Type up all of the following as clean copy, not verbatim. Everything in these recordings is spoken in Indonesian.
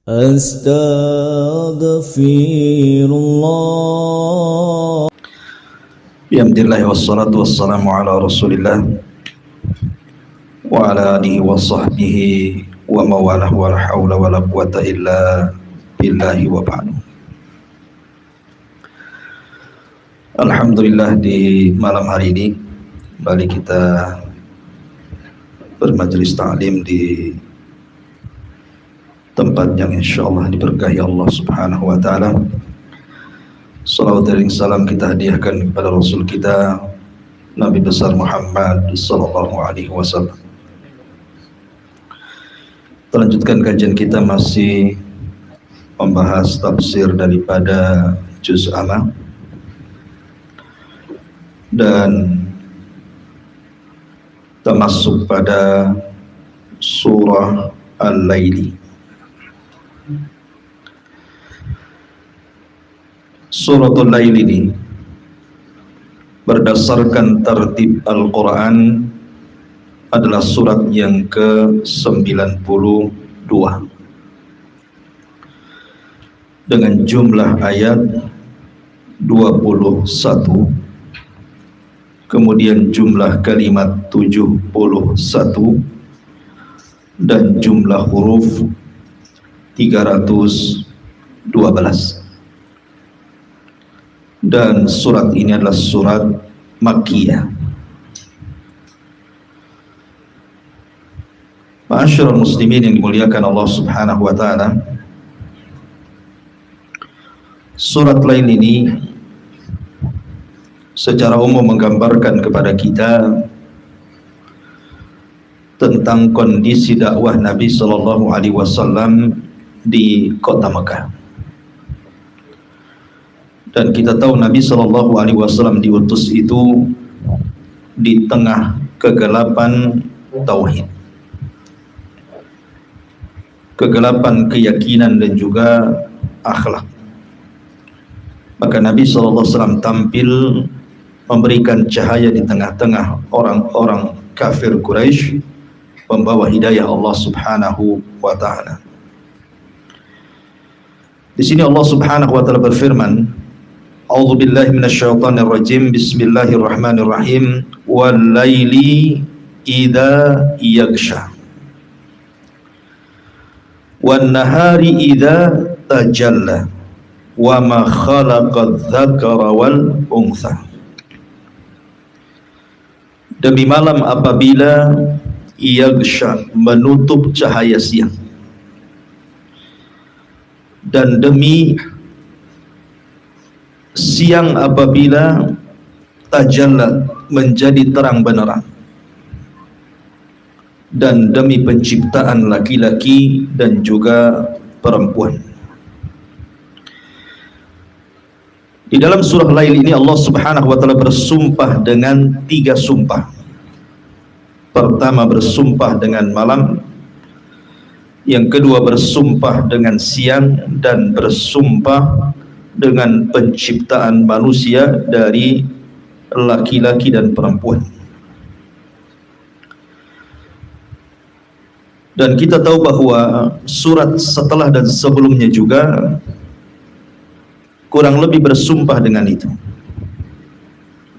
Astaghfirullah. Bismillah wassalatu wassalamu ala rasulillah wa ala alihi wa sahbihi wa mawalah wa la hawla wa la quwata illa billahi wa ba'du. Alhamdulillah, di malam hari ini kembali kita bermajelis ta'lim di tempat yang insyaallah diberkahi Allah Subhanahu wa taala. Salawat dan salam kita hadiahkan kepada Rasul kita Nabi besar Muhammad sallallahu alaihi wasallam. Lanjutkan kajian kita, masih membahas tafsir daripada juz amma dan termasuk pada surah Al-Laili. Suratul Lail ini berdasarkan tertib Al-Quran adalah surat yang ke-92 dengan jumlah ayat 21, kemudian jumlah kalimat 71 dan jumlah huruf 312. Dan surat ini adalah surat Makkiyah. Ma'asyiral muslimin yang dimuliakan Allah Subhanahu wa taala, surat Lail ini secara umum menggambarkan kepada kita tentang kondisi dakwah Nabi sallallahu alaihi wasallam di kota Mekah. Dan kita tahu Nabi sallallahu alaihi wasallam diutus itu di tengah kegelapan tauhid, kegelapan keyakinan dan juga akhlak. Maka Nabi sallallahu alaihi wasallam tampil memberikan cahaya di tengah-tengah orang-orang kafir Quraisy, membawa hidayah Allah Subhanahu wa taala. Di sini Allah Subhanahu wa taala berfirman, A'udzu billahi minasyaitonir rajim. Bismillahirrahmanirrahim. Wal laili idza yaghsha. Wan nahari idza tajalla. Wa ma khalaqadz dzakara wal untha. Demi malam apabila yaghsha, menutup cahaya siang, dan demi siang apabila tajalla, menjadi terang benderang, dan demi penciptaan laki-laki dan juga perempuan. Di dalam surah Lail ini Allah Subhanahu wa taala bersumpah dengan 3 sumpah. Pertama bersumpah dengan malam, yang kedua bersumpah dengan siang, dan bersumpah dengan penciptaan manusia dari laki-laki dan perempuan. Dan kita tahu bahwa surat setelah dan sebelumnya juga kurang lebih bersumpah dengan itu.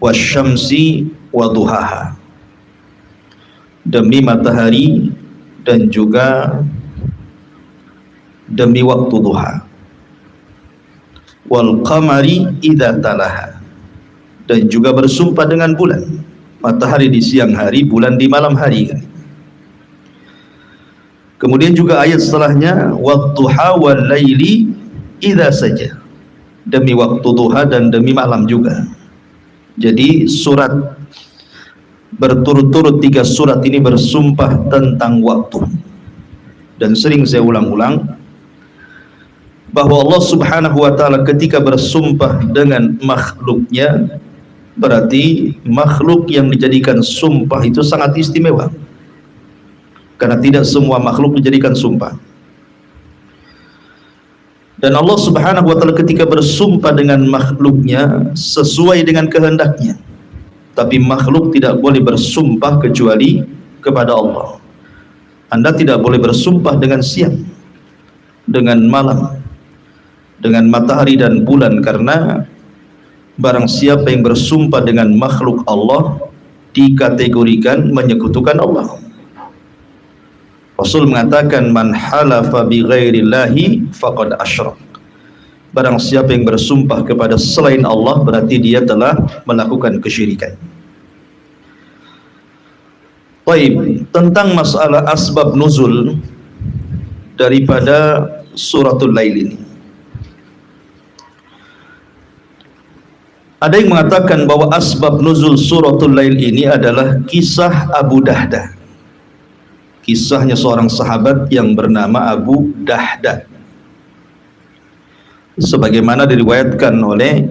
Wasyamsi wa duhaha, demi matahari dan juga demi waktu duha. Wal qamari idza talaha, dan juga bersumpah dengan bulan. Matahari di siang hari, bulan di malam hari kan. Kemudian juga ayat setelahnya wadduha wal laili idza saja, demi waktu duha dan demi malam juga. Jadi surat berturut-turut 3 surat ini bersumpah tentang waktu. Dan sering saya ulang-ulang bahwa Allah Subhanahu wa taala ketika bersumpah dengan makhluknya, berarti makhluk yang dijadikan sumpah itu sangat istimewa, karena tidak semua makhluk dijadikan sumpah. Dan Allah Subhanahu wa taala ketika bersumpah dengan makhluknya sesuai dengan kehendaknya. Tapi makhluk tidak boleh bersumpah kecuali kepada Allah. Anda tidak boleh bersumpah dengan siang, dengan malam, dengan matahari dan bulan, karena barang siapa yang bersumpah dengan makhluk Allah dikategorikan menyekutukan Allah. Rasul mengatakan, man halafa bi ghairillahi faqad asyrak. Barang siapa yang bersumpah kepada selain Allah berarti dia telah melakukan kesyirikan. Baik, tentang masalah asbab nuzul daripada suratul Lail ini, ada yang mengatakan bahwa asbab nuzul suratul Lail ini adalah kisah Abu Dahdah. Kisahnya seorang sahabat yang bernama Abu Dahdah, sebagaimana diriwayatkan oleh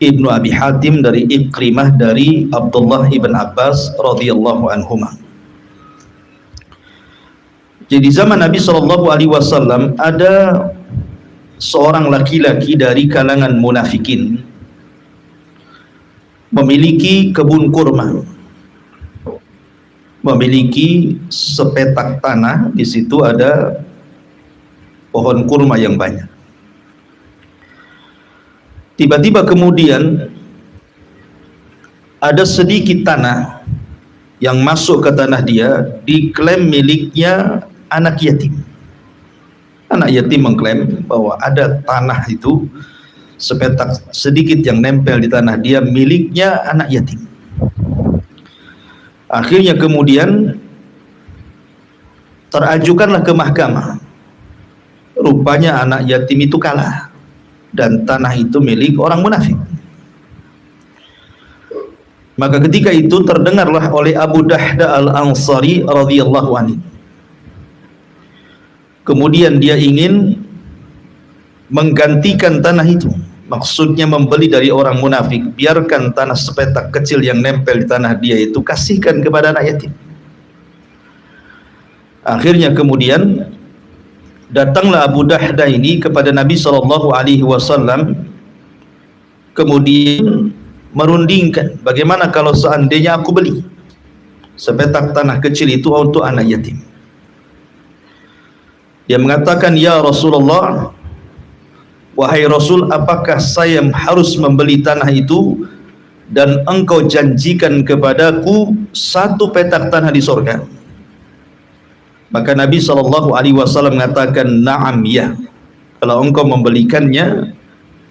Ibnu Abi Hatim dari Ikrimah dari Abdullah ibn Abbas radhiyallahu anhuma. Jadi zaman Nabi SAW ada seorang laki-laki dari kalangan munafikin memiliki kebun kurma, memiliki sepetak tanah, di situ ada pohon kurma yang banyak. Tiba-tiba kemudian ada sedikit tanah yang masuk ke tanah dia, diklaim miliknya anak yatim. Anak yatim mengklaim bahwa ada tanah itu, sepetak sedikit yang nempel di tanah dia, miliknya anak yatim. Akhirnya kemudian terajukanlah ke mahkamah. Rupanya anak yatim itu kalah dan tanah itu milik orang munafik. Maka ketika itu terdengarlah oleh Abu Dahdah al-Ansari radhiyallahu anhu. Kemudian dia ingin menggantikan tanah itu. Maksudnya membeli dari orang munafik, biarkan tanah sepetak kecil yang nempel di tanah dia itu kasihkan kepada anak yatim. Akhirnya kemudian datanglah Abu Dahdah ini kepada Nabi SAW, kemudian merundingkan, bagaimana kalau seandainya aku beli sepetak tanah kecil itu untuk anak yatim. Dia mengatakan, ya Rasulullah, wahai Rasul, apakah saya harus membeli tanah itu dan engkau janjikan kepadaku satu petak tanah di surga? Maka Nabi SAW mengatakan, na'am, ya, kalau engkau membelikannya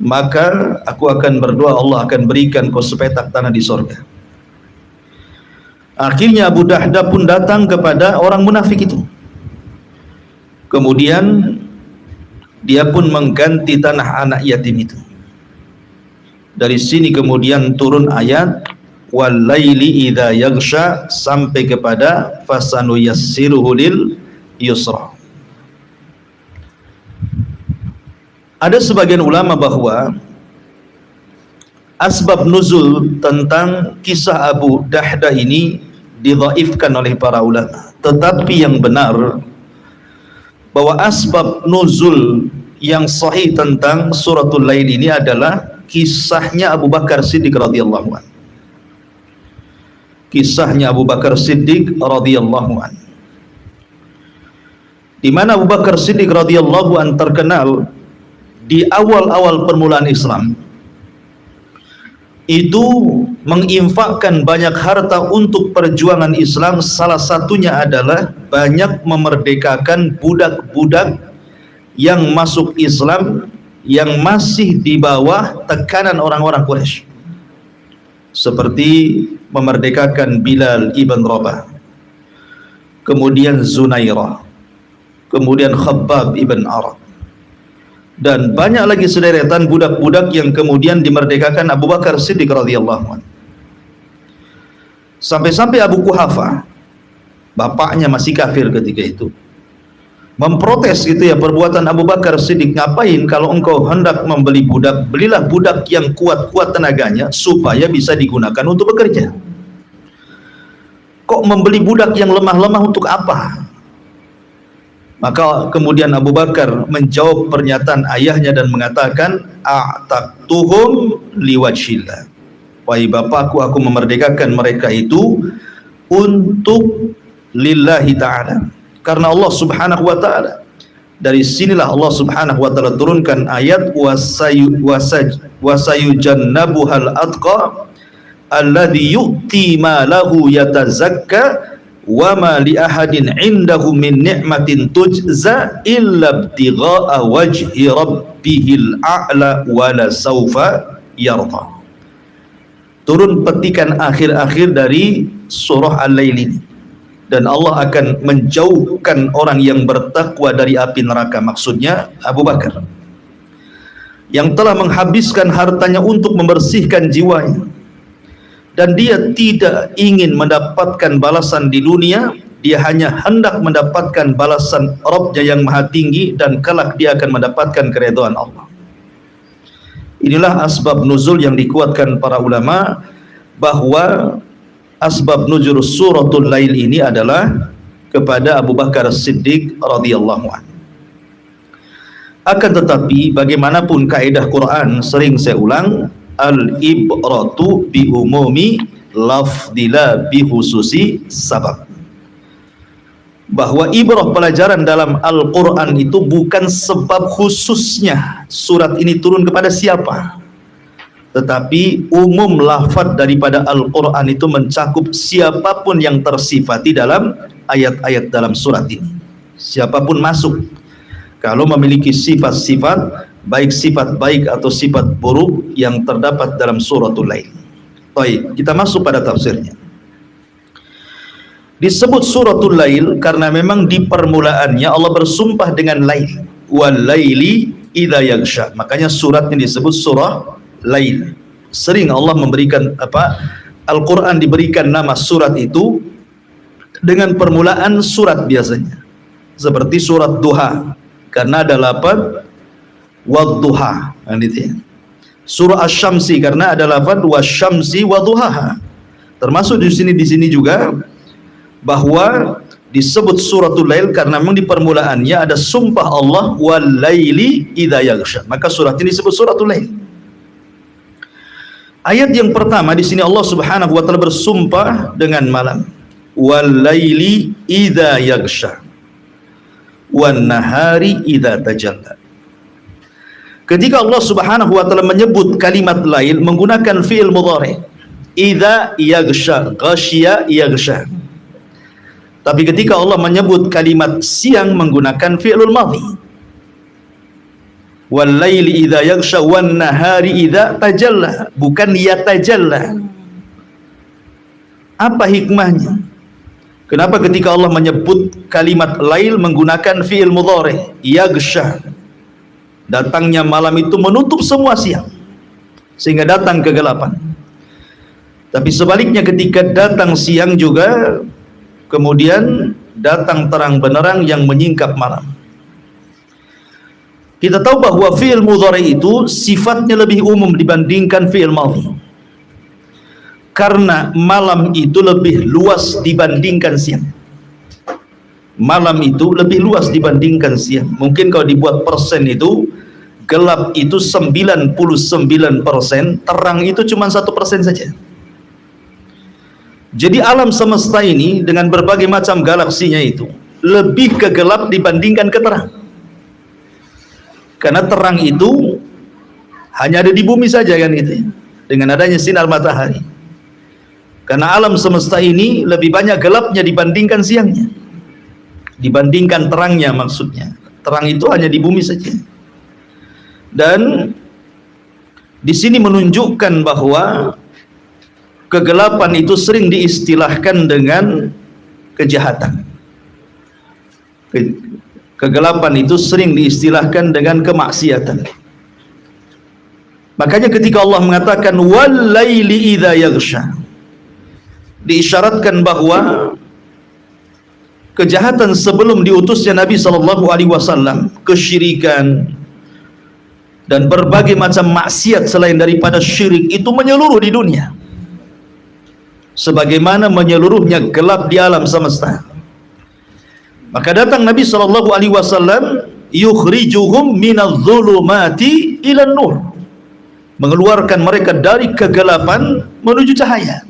maka aku akan berdoa Allah akan berikan kau sepetak tanah di surga. Akhirnya Abu Dahdah pun datang kepada orang munafik itu, kemudian dia pun mengganti tanah anak yatim itu. Dari sini kemudian turun ayat wal laili idza yaghsha sampai kepada fasanu yassiruhu lil yusra. Ada sebagian ulama bahwa asbab nuzul tentang kisah Abu Dahdah ini didhaifkan oleh para ulama, tetapi yang benar bahwa asbab nuzul yang sahih tentang suratul Lail ini adalah kisahnya Abu Bakar Siddiq radhiyallahu anhu. Kisahnya Abu Bakar Siddiq radhiyallahu anhu, di mana Abu Bakar Siddiq radhiyallahu anhu terkenal di awal-awal permulaan Islam itu menginfakkan banyak harta untuk perjuangan Islam. Salah satunya adalah banyak memerdekakan budak-budak yang masuk Islam yang masih di bawah tekanan orang-orang Quraisy, seperti memerdekakan Bilal ibn Rabah, kemudian Zunairah, kemudian Khabbab ibn Arad, dan banyak lagi sederetan budak-budak yang kemudian dimerdekakan Abu Bakar Siddiq radhiyallahu anhu. Sampai-sampai Abu Quhafah, bapaknya masih kafir ketika itu, memprotes gitu ya perbuatan Abu Bakar Siddiq. Ngapain kalau engkau hendak membeli budak, belilah budak yang kuat-kuat tenaganya supaya bisa digunakan untuk bekerja. Kok membeli budak yang lemah-lemah untuk apa? Maka kemudian Abu Bakar menjawab pernyataan ayahnya dan mengatakan, a'taqtuhum liwajhillah. Wahai bapakku, aku memerdekakan mereka itu untuk lillahi ta'ala, karena Allah subhanahu wa ta'ala. Dari sinilah Allah Subhanahu wa taala turunkan ayat wasayujannabuhal atqa alladhi yu'ti ma lahu yatazakka wa ma li ahadin 'indahu min ni'matin tujza illa ibtigha'a wajhi rabbihil a'la wa la sawfa yarda. Turun petikan akhir-akhir dari surah Al-Lail ini, dan Allah akan menjauhkan orang yang bertakwa dari api neraka. Maksudnya Abu Bakar yang telah menghabiskan hartanya untuk membersihkan jiwanya, dan dia tidak ingin mendapatkan balasan di dunia, dia hanya hendak mendapatkan balasan Rabb-Nya yang maha tinggi, dan kelak dia akan mendapatkan keridhaan Allah. Inilah asbab nuzul yang dikuatkan para ulama, bahwa asbab nuzul suratul Lail ini adalah kepada Abu Bakar As-Siddiq radhiyallahu anhu. Akan tetapi bagaimanapun kaidah Quran, sering saya ulang, al-ibratu bi umumi lafdila bi khususi sabab. Bahwa ibrah, pelajaran dalam Al-Quran itu bukan sebab khususnya surat ini turun kepada siapa, tetapi umum lafaz daripada Al-Quran itu mencakup siapapun yang tersifati dalam ayat-ayat dalam surat ini. Siapapun masuk, kalau memiliki sifat-sifat, baik sifat baik atau sifat buruk yang terdapat dalam suratul Lail. Baik, kita masuk pada tafsirnya. Disebut suratul Lail karena memang di permulaannya Allah bersumpah dengan lail, wal laili idza yaghsha. Makanya suratnya disebut surah Lail. Sering Allah memberikan Al-Quran diberikan nama surat itu dengan permulaan surat biasanya, seperti surat Duha karena ada lafaz wadduha, surah Asy-Syamsi karena ada lafaz wasyamsi wadduhaha. Termasuk di sini juga bahwa disebut suratul Lail karena memang di permulaannya ada sumpah Allah wal laili idza yaghsha, maka surat ini disebut suratul Lail. Ayat yang pertama di sini Allah Subhanahu wa taala bersumpah dengan malam, wal laili idza yaghsha wan nahari idza tajalla. Ketika Allah Subhanahu wa taala menyebut kalimat lail menggunakan fi'il mudhari, idza yaghsha, ghasyiya yaghsha. Tapi ketika Allah menyebut kalimat siang menggunakan fi'lul madhi, wal laili idza yaghsha wan nahari idza tajalla, bukan yatajalla. Apa hikmahnya? Kenapa ketika Allah menyebut kalimat lail menggunakan fi'il mudhari yaghsha, datangnya malam itu menutup semua siang sehingga datang kegelapan. Tapi sebaliknya ketika datang siang juga kemudian datang terang benderang yang menyingkap malam. Kita tahu bahwa fi'il mudhari itu sifatnya lebih umum dibandingkan fi'il madhi, karena malam itu lebih luas dibandingkan siang. Malam itu lebih luas dibandingkan siang. Mungkin kalau dibuat persen itu, gelap itu 99%, terang itu cuma 1% saja. Jadi alam semesta ini dengan berbagai macam galaksinya itu lebih ke gelap dibandingkan ke terang. Karena terang itu hanya ada di bumi saja kan itu, dengan adanya sinar matahari. Karena alam semesta ini lebih banyak gelapnya dibandingkan siangnya, dibandingkan terangnya maksudnya. Terang itu hanya di bumi saja. Dan di sini menunjukkan bahwa kegelapan itu sering diistilahkan dengan kejahatan. Kegelapan itu sering diistilahkan dengan kemaksiatan. Makanya ketika Allah mengatakan wal laili idza yaghsha, diisyaratkan bahwa kejahatan sebelum diutusnya Nabi SAW, kesyirikan dan berbagai macam maksiat selain daripada syirik itu menyeluruh di dunia, sebagaimana menyeluruhnya gelap di alam semesta. Maka datang Nabi SAW, yukhrijuhum minadh-dhulumati ilan nur, mengeluarkan mereka dari kegelapan menuju cahaya.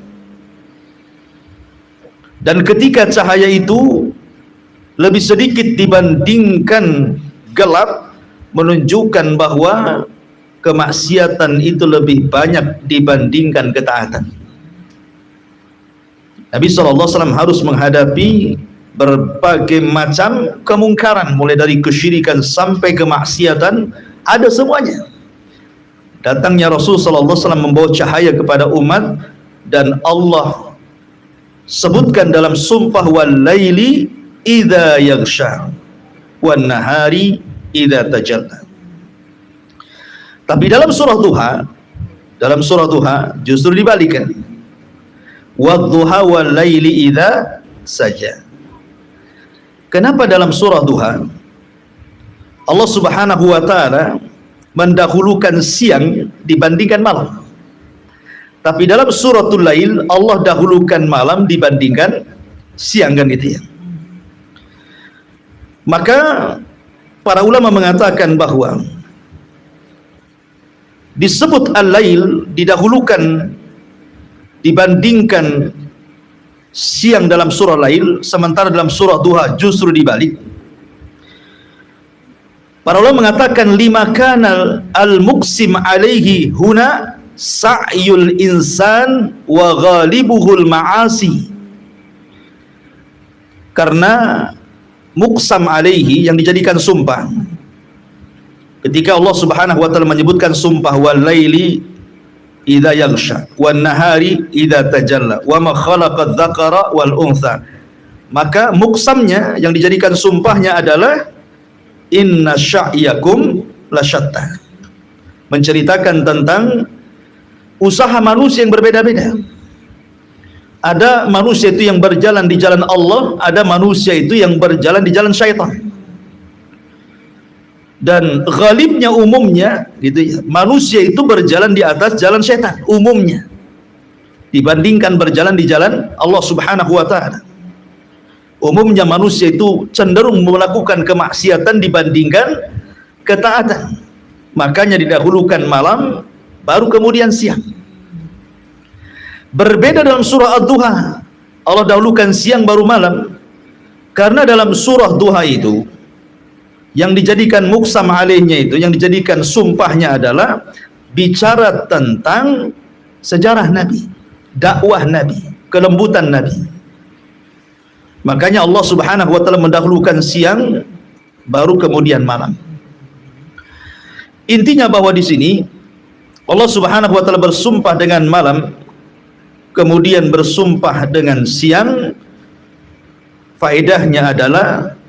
Dan ketika cahaya itu lebih sedikit dibandingkan gelap, menunjukkan bahwa kemaksiatan itu lebih banyak dibandingkan ketaatan. Nabi SAW harus menghadapi berbagai macam kemungkaran, mulai dari kesyirikan sampai kemaksiatan, ada semuanya. Datangnya Rasul SAW membawa cahaya kepada umat, dan Allah sebutkan dalam sumpah, wal laili idza yaghsha wan nahari idza tajalla. Tapi dalam surah Duha justru dibalikkan, wadduha wal laili idza saja. Kenapa dalam surah Duha Allah Subhanahu wa taala mendahulukan siang dibandingkan malam? Tapi dalam suratul Lail Allah dahulukan malam dibandingkan siang, kan gitu ya. Maka para ulama mengatakan bahwa disebut al-lail didahulukan dibandingkan siang dalam surah Lail, sementara dalam surah Duha justru dibalik. Para ulama mengatakan lima kana al-muqsim alaihi huna sa'yul insan wa ghalibuhul ma'asi. Karena muqsam alaihi yang dijadikan sumpah, ketika Allah Subhanahu wa taala menyebutkan sumpah, wal laili idza yaghsha wan nahari idza tajalla wa ma khalaqadz dzakara wal untha, maka muqsamnya yang dijadikan sumpahnya adalah inna sya'yakum lasyatta, menceritakan tentang usaha manusia yang berbeda-beda. Ada manusia itu yang berjalan di jalan Allah, ada manusia itu yang berjalan di jalan syaitan. Dan ghalibnya umumnya gitu ya, manusia itu berjalan di atas jalan syaitan umumnya, dibandingkan berjalan di jalan Allah Subhanahu wa taala. Umumnya manusia itu cenderung melakukan kemaksiatan dibandingkan ketaatan. Makanya didahulukan malam baru kemudian siang. Berbeda dalam surah Ad-Duha, Allah dahulukan siang baru malam, karena dalam surah Duha itu yang dijadikan muqsam alaihnya, itu yang dijadikan sumpahnya adalah bicara tentang sejarah Nabi, dakwah Nabi, kelembutan Nabi. Makanya Allah Subhanahu wa taala mendahulukan siang baru kemudian malam. Intinya bahwa di sini Allah Subhanahu wa taala bersumpah dengan malam, kemudian bersumpah dengan siang. Faedahnya adalah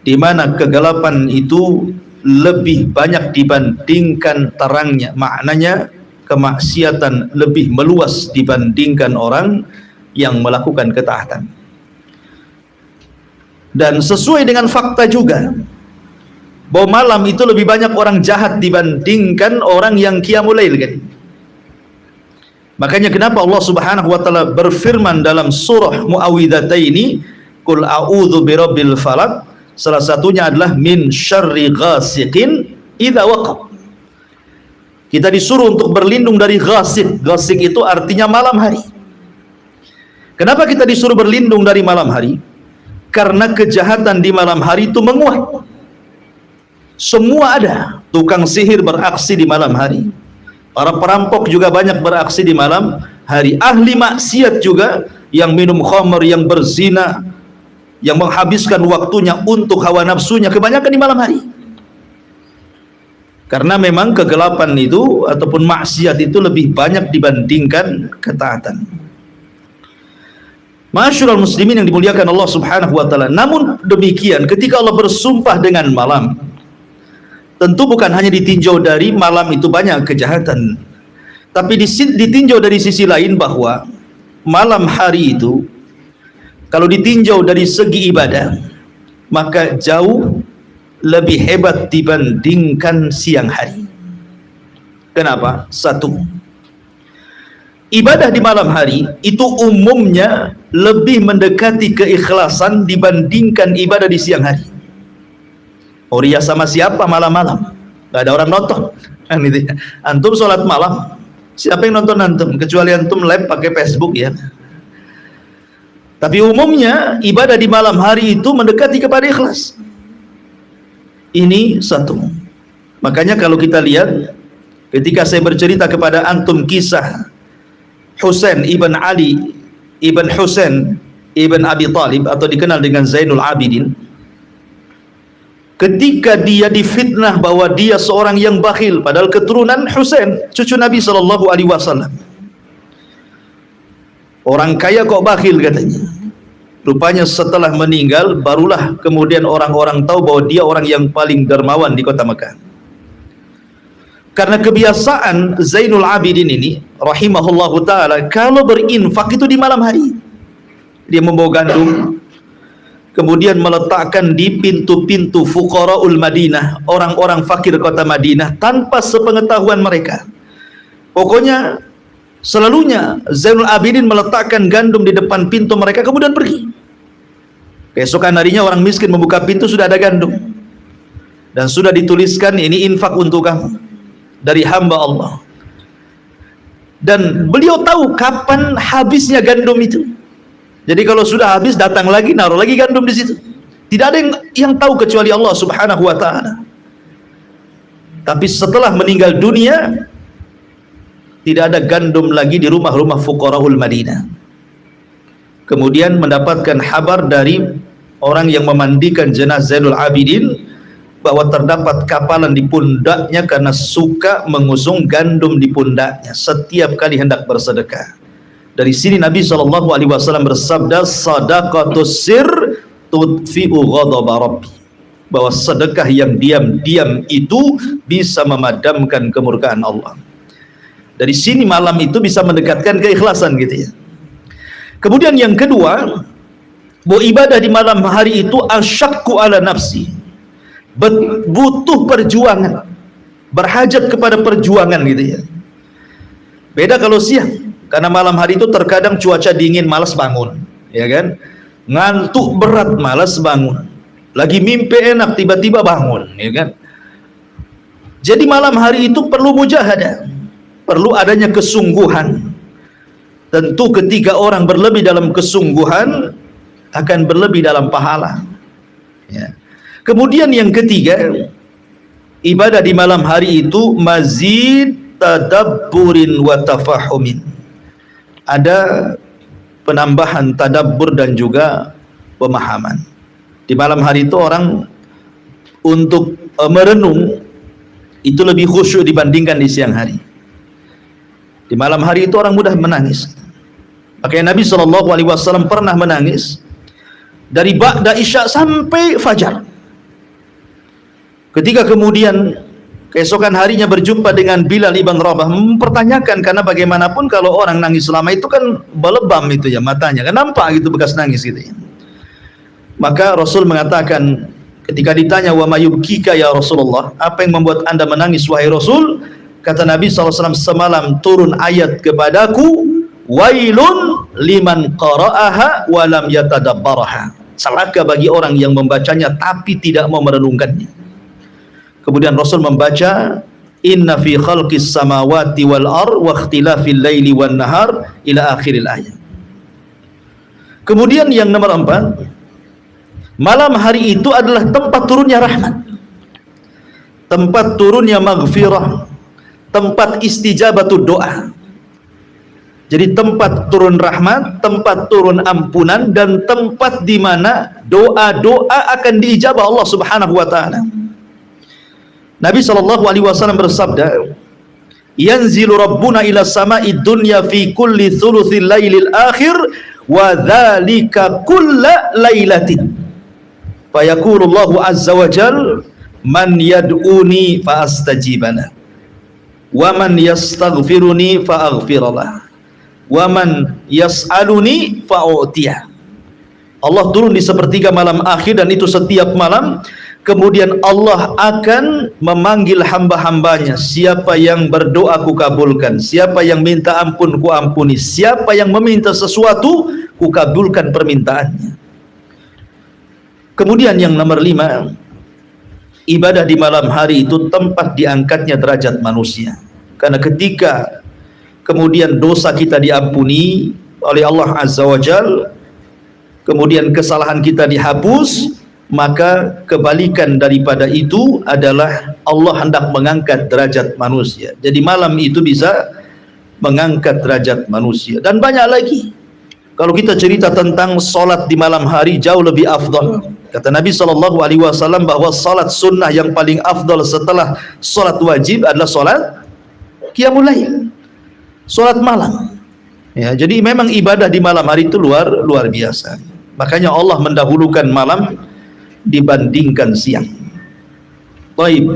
di mana kegelapan itu lebih banyak dibandingkan terangnya. Maknanya kemaksiatan lebih meluas dibandingkan orang yang melakukan ketaatan. Dan sesuai dengan fakta juga bahwa malam itu lebih banyak orang jahat dibandingkan orang yang qiyamul lail, kan? Makanya kenapa Allah Subhanahu wa taala berfirman dalam surah Muawwidhataini, qul a'udzu birabbil falaq, salah satunya adalah min syarri ghasiqin idza waqab. Kita disuruh untuk berlindung dari ghasiq. Ghasiq itu artinya malam hari. Kenapa kita disuruh berlindung dari malam hari? Karena kejahatan di malam hari itu menguat. Semua ada. Tukang sihir beraksi di malam hari, para perampok juga banyak beraksi di malam hari, ahli maksiat juga yang minum khamr, yang berzina, yang menghabiskan waktunya untuk hawa nafsunya, kebanyakan di malam hari. Karena memang kegelapan itu ataupun maksiat itu lebih banyak dibandingkan ketaatan. Ma'asyiral muslimin yang dimuliakan Allah Subhanahu wa taala. Namun demikian, ketika Allah bersumpah dengan malam, tentu bukan hanya ditinjau dari malam itu banyak kejahatan, tapi ditinjau dari sisi lain bahwa malam hari itu kalau ditinjau dari segi ibadah, maka jauh lebih hebat dibandingkan siang hari. Kenapa? Satu, ibadah di malam hari itu umumnya lebih mendekati keikhlasan dibandingkan ibadah di siang hari. Oh, ria sama siapa malam-malam? Gak ada orang nonton. Antum sholat malam, siapa yang nonton antum? Kecuali antum live pakai Facebook, ya. Tapi umumnya ibadah di malam hari itu mendekati kepada ikhlas. Ini satu. Makanya kalau kita lihat, ketika saya bercerita kepada antum kisah Husain ibn Ali ibn Husain ibn Abi Talib atau dikenal dengan Zainul Abidin, ketika dia difitnah bahwa dia seorang yang bakhil, padahal keturunan Husain, cucu Nabi SAW. Orang kaya kok bakhil katanya. Rupanya setelah meninggal barulah kemudian orang-orang tahu bahwa dia orang yang paling dermawan di kota Mekah. Karena kebiasaan Zainul Abidin ini rahimahullahu ta'ala, kalau berinfak itu di malam hari. Dia membawa gandum, kemudian meletakkan di pintu-pintu fuqara'ul Madinah, orang-orang fakir kota Madinah, tanpa sepengetahuan mereka. Pokoknya selalunya Zainul Abidin meletakkan gandum di depan pintu mereka, kemudian pergi. Keesokan harinya orang miskin membuka pintu, sudah ada gandum dan sudah dituliskan, ini infak untuk kamu dari hamba Allah. Dan beliau tahu kapan habisnya gandum itu. Jadi kalau sudah habis, datang lagi, naruh lagi gandum di situ. Tidak ada yang tahu kecuali Allah Subhanahu wa ta'ala. Tapi setelah meninggal dunia, tidak ada gandum lagi di rumah-rumah fuqara'ul Madinah. Kemudian mendapatkan kabar dari orang yang memandikan jenazah Zainul Abidin bahwa terdapat kapalan di pundaknya karena suka mengusung gandum di pundaknya setiap kali hendak bersedekah. Dari sini Nabi SAW bersabda, sadaqatus sir tudfi'u ghadaba rabbi, bahwa sedekah yang diam-diam itu bisa memadamkan kemurkaan Allah. Dari sini malam itu bisa mendekatkan keikhlasan gitu ya. Kemudian yang kedua, bahwa ibadah di malam hari itu asyakku ala nafsi, butuh perjuangan, berhajat kepada perjuangan gitu ya. Beda kalau siang, karena malam hari itu terkadang cuaca dingin, malas bangun, ya kan? Ngantuk berat, malas bangun. Lagi mimpi enak, tiba-tiba bangun, ya kan? Jadi malam hari itu perlu mujahadah, perlu adanya kesungguhan. Tentu ketika orang berlebih dalam kesungguhan, akan berlebih dalam pahala ya. Kemudian yang ketiga, ibadah di malam hari itu mazid tadabburin wa tafahumin, ada penambahan tadabbur dan juga pemahaman. Di malam hari itu orang untuk merenung itu lebih khusyuk dibandingkan di siang hari. Di malam hari itu orang mudah menangis. Makanya Nabi SAW pernah menangis dari ba'da isya sampai fajar. Ketika kemudian keesokan harinya berjumpa dengan Bilal ibn Rabah, mempertanyakan, karena bagaimanapun kalau orang nangis selama itu kan belebam itu ya matanya, kan nampak gitu bekas nangis gitu ya. Maka Rasul mengatakan ketika ditanya, wa mayubkika ya Rasulullah, apa yang membuat anda menangis wahai Rasul? Kata Nabi SAW, semalam turun ayat kepadaku, wailun liman qara'aha wa lam yatadabbaraha, celaka bagi orang yang membacanya tapi tidak mau merenungkannya. Kemudian Rasul membaca, inna fi khalqis samawati wal ar wa ikhtilafil laili wan nahar ila akhiril ayat. Kemudian yang nomor 4, malam hari itu adalah tempat turunnya rahmat, tempat turunnya maghfirah, tempat istijabatul doa. Jadi tempat turun rahmat, tempat turun ampunan, dan tempat di mana doa-doa akan diijabah Allah Subhanahu wa taala. Nabi SAW bersabda, yanzilu rabbuna ila sama'i dunya fi kulli thuluthil lailil akhir wa dzalika kulla lailatin. Fa yaqulu Allahu azza wa jalla, man yad'uni fa astajibana wa man yastaghfiruni fa aghfiralah wa man yas'aluni fa'utiyah. Allah turun di sepertiga malam akhir, dan itu setiap malam. Kemudian Allah akan memanggil hamba-hambanya, siapa yang berdoa ku kabulkan, siapa yang minta ampun ku ampuni, siapa yang meminta sesuatu ku kabulkan permintaannya. Kemudian yang nomor 5, ibadah di malam hari itu tempat diangkatnya derajat manusia. Karena ketika kemudian dosa kita diampuni oleh Allah Azza wa Jal, kemudian kesalahan kita dihapus, maka kebalikan daripada itu adalah Allah hendak mengangkat derajat manusia. Jadi malam itu bisa mengangkat derajat manusia. Dan banyak lagi. Kalau kita cerita tentang solat di malam hari, jauh lebih afdal. Kata Nabi SAW bahawa solat sunnah yang paling afdal setelah solat wajib adalah solat qiyamul lail, solat malam. Ya, jadi memang ibadah di malam hari itu luar biasa. Makanya Allah mendahulukan malam dibandingkan siang. Baik.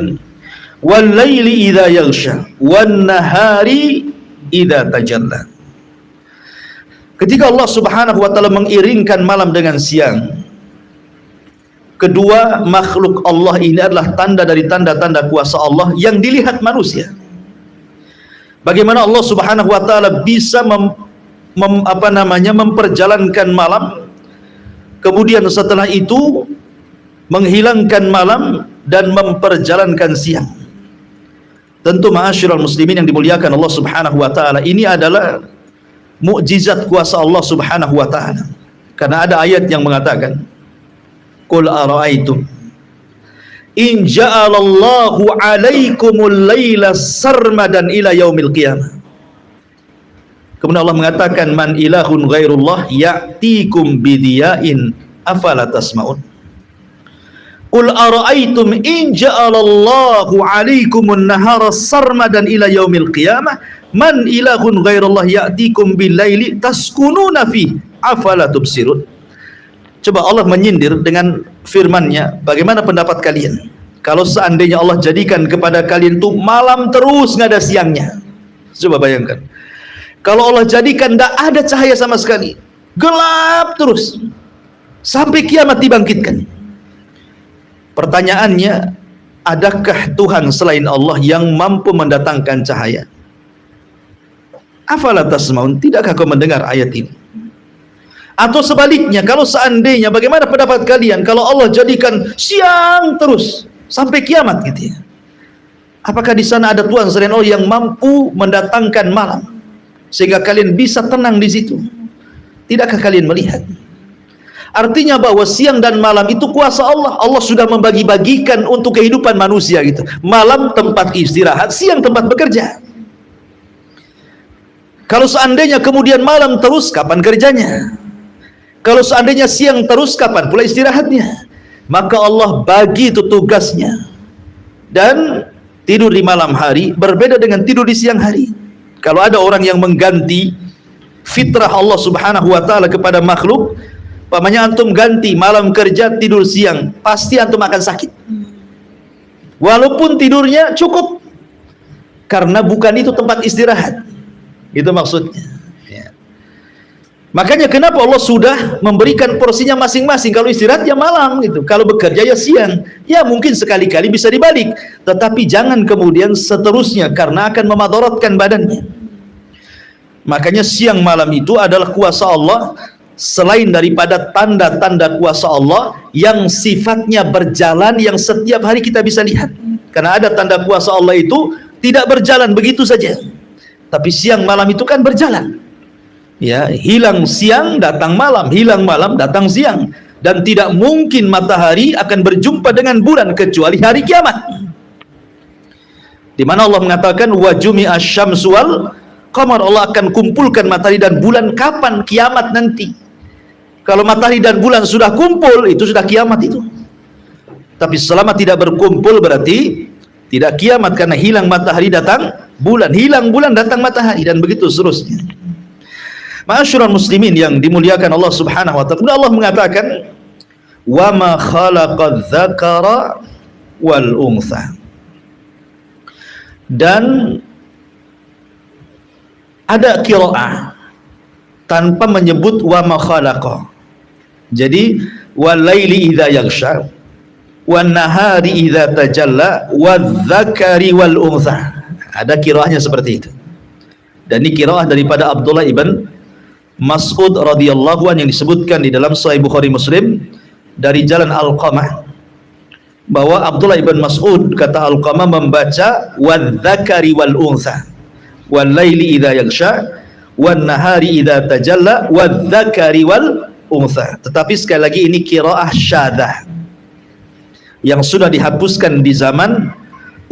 Wal laili idza yaghsha wan nahari idza tajalla. Ketika Allah Subhanahu wa taala mengiringkan malam dengan siang, kedua makhluk Allah ini adalah tanda dari tanda-tanda kuasa Allah yang dilihat manusia. Bagaimana Allah Subhanahu wa taala bisa memperjalankan malam, kemudian setelah itu menghilangkan malam dan memperjalankan siang. Tentu ma'asyiral muslimin yang dimuliakan Allah Subhanahu wa taala, ini adalah mukjizat kuasa Allah Subhanahu wa taala. Karena ada ayat yang mengatakan, "Qul ara'aitum in ja'alallahu 'alaikumul laila sarmadan ila yaumil qiyamah." Kemudian Allah mengatakan, "Man ilahun ghairullah ya'tikum bidiya'in afala tasma'un." Qul ara'aitum in ja'alallahu 'alaikumun nahara sarmadan ila yaumil qiyamah man ilahun ghairullah ya'tikum billaili taskununa fi afala tubsirun. Coba Allah menyindir dengan firman-Nya, bagaimana pendapat kalian kalau seandainya Allah jadikan kepada kalian itu malam terus nggak ada siangnya? Coba bayangkan, kalau Allah jadikan tidak ada cahaya sama sekali, gelap terus sampai kiamat dibangkitkan. Pertanyaannya, adakah Tuhan selain Allah yang mampu mendatangkan cahaya? Afala tasmaun, tidakkah kau mendengar ayat ini? Atau sebaliknya, kalau seandainya, bagaimana pendapat kalian kalau Allah jadikan siang terus sampai kiamat gitu ya? Apakah di sana ada Tuhan selain Allah yang mampu mendatangkan malam sehingga kalian bisa tenang di situ? Tidakkah kalian melihat? Artinya bahwa siang dan malam itu kuasa Allah. Allah sudah membagi-bagikan untuk kehidupan manusia gitu. Malam tempat istirahat, siang tempat bekerja. Kalau seandainya kemudian malam terus, kapan kerjanya? Kalau seandainya siang terus, kapan pula istirahatnya? Maka Allah bagi itu tugasnya. Dan tidur di malam hari berbeda dengan tidur di siang hari. Kalau ada orang yang mengganti fitrah Allah Subhanahu wa taala kepada makhluk, umpamanya antum ganti malam kerja tidur siang, pasti antum akan sakit. Walaupun tidurnya cukup, karena bukan itu tempat istirahat. Itu maksudnya. Ya. Makanya kenapa Allah sudah memberikan porsinya masing-masing. Kalau istirahat ya malam gitu, kalau bekerja ya siang. Ya mungkin sekali-kali bisa dibalik, tetapi jangan kemudian seterusnya karena akan memadaratkan badannya. Makanya siang malam itu adalah kuasa Allah, selain daripada tanda-tanda kuasa Allah yang sifatnya berjalan, yang setiap hari kita bisa lihat. Karena ada tanda kuasa Allah itu tidak berjalan begitu saja, tapi siang malam itu kan berjalan. Ya, hilang siang datang malam, hilang malam datang siang, dan tidak mungkin matahari akan berjumpa dengan bulan kecuali hari kiamat. Di mana Allah mengatakan wa jumi'asy syamsu wal qamar, Allah akan kumpulkan matahari dan bulan kapan? Kiamat nanti. Kalau matahari dan bulan sudah kumpul, itu sudah kiamat itu. Tapi selama tidak berkumpul berarti tidak kiamat, karena hilang matahari datang bulan, hilang bulan datang matahari, dan begitu seterusnya. Ma'asyiral muslimin yang dimuliakan Allah Subhanahu wa taala, Allah mengatakan wa ma khalaqadz dzakara wal untha. Dan ada qiraah tanpa menyebut wa ma khalaqa. Jadi wal laili idza yaghsha wan nahari idza tajalla wadz dzakari wal untha. Ada qiraahnya seperti itu. Dan ini qiraah daripada Abdullah ibn Mas'ud radhiyallahu anhu yang disebutkan di dalam Sahih Bukhari Muslim dari jalan Alqamah, bahwa Abdullah ibn Mas'ud, kata Alqamah, membaca wadz dzakari wal untha wal laili idza yaghsha wan nahari idza tajalla wadz dzakari wal untha. Tetapi sekali lagi ini qiraah syadzah, yang sudah dihapuskan di zaman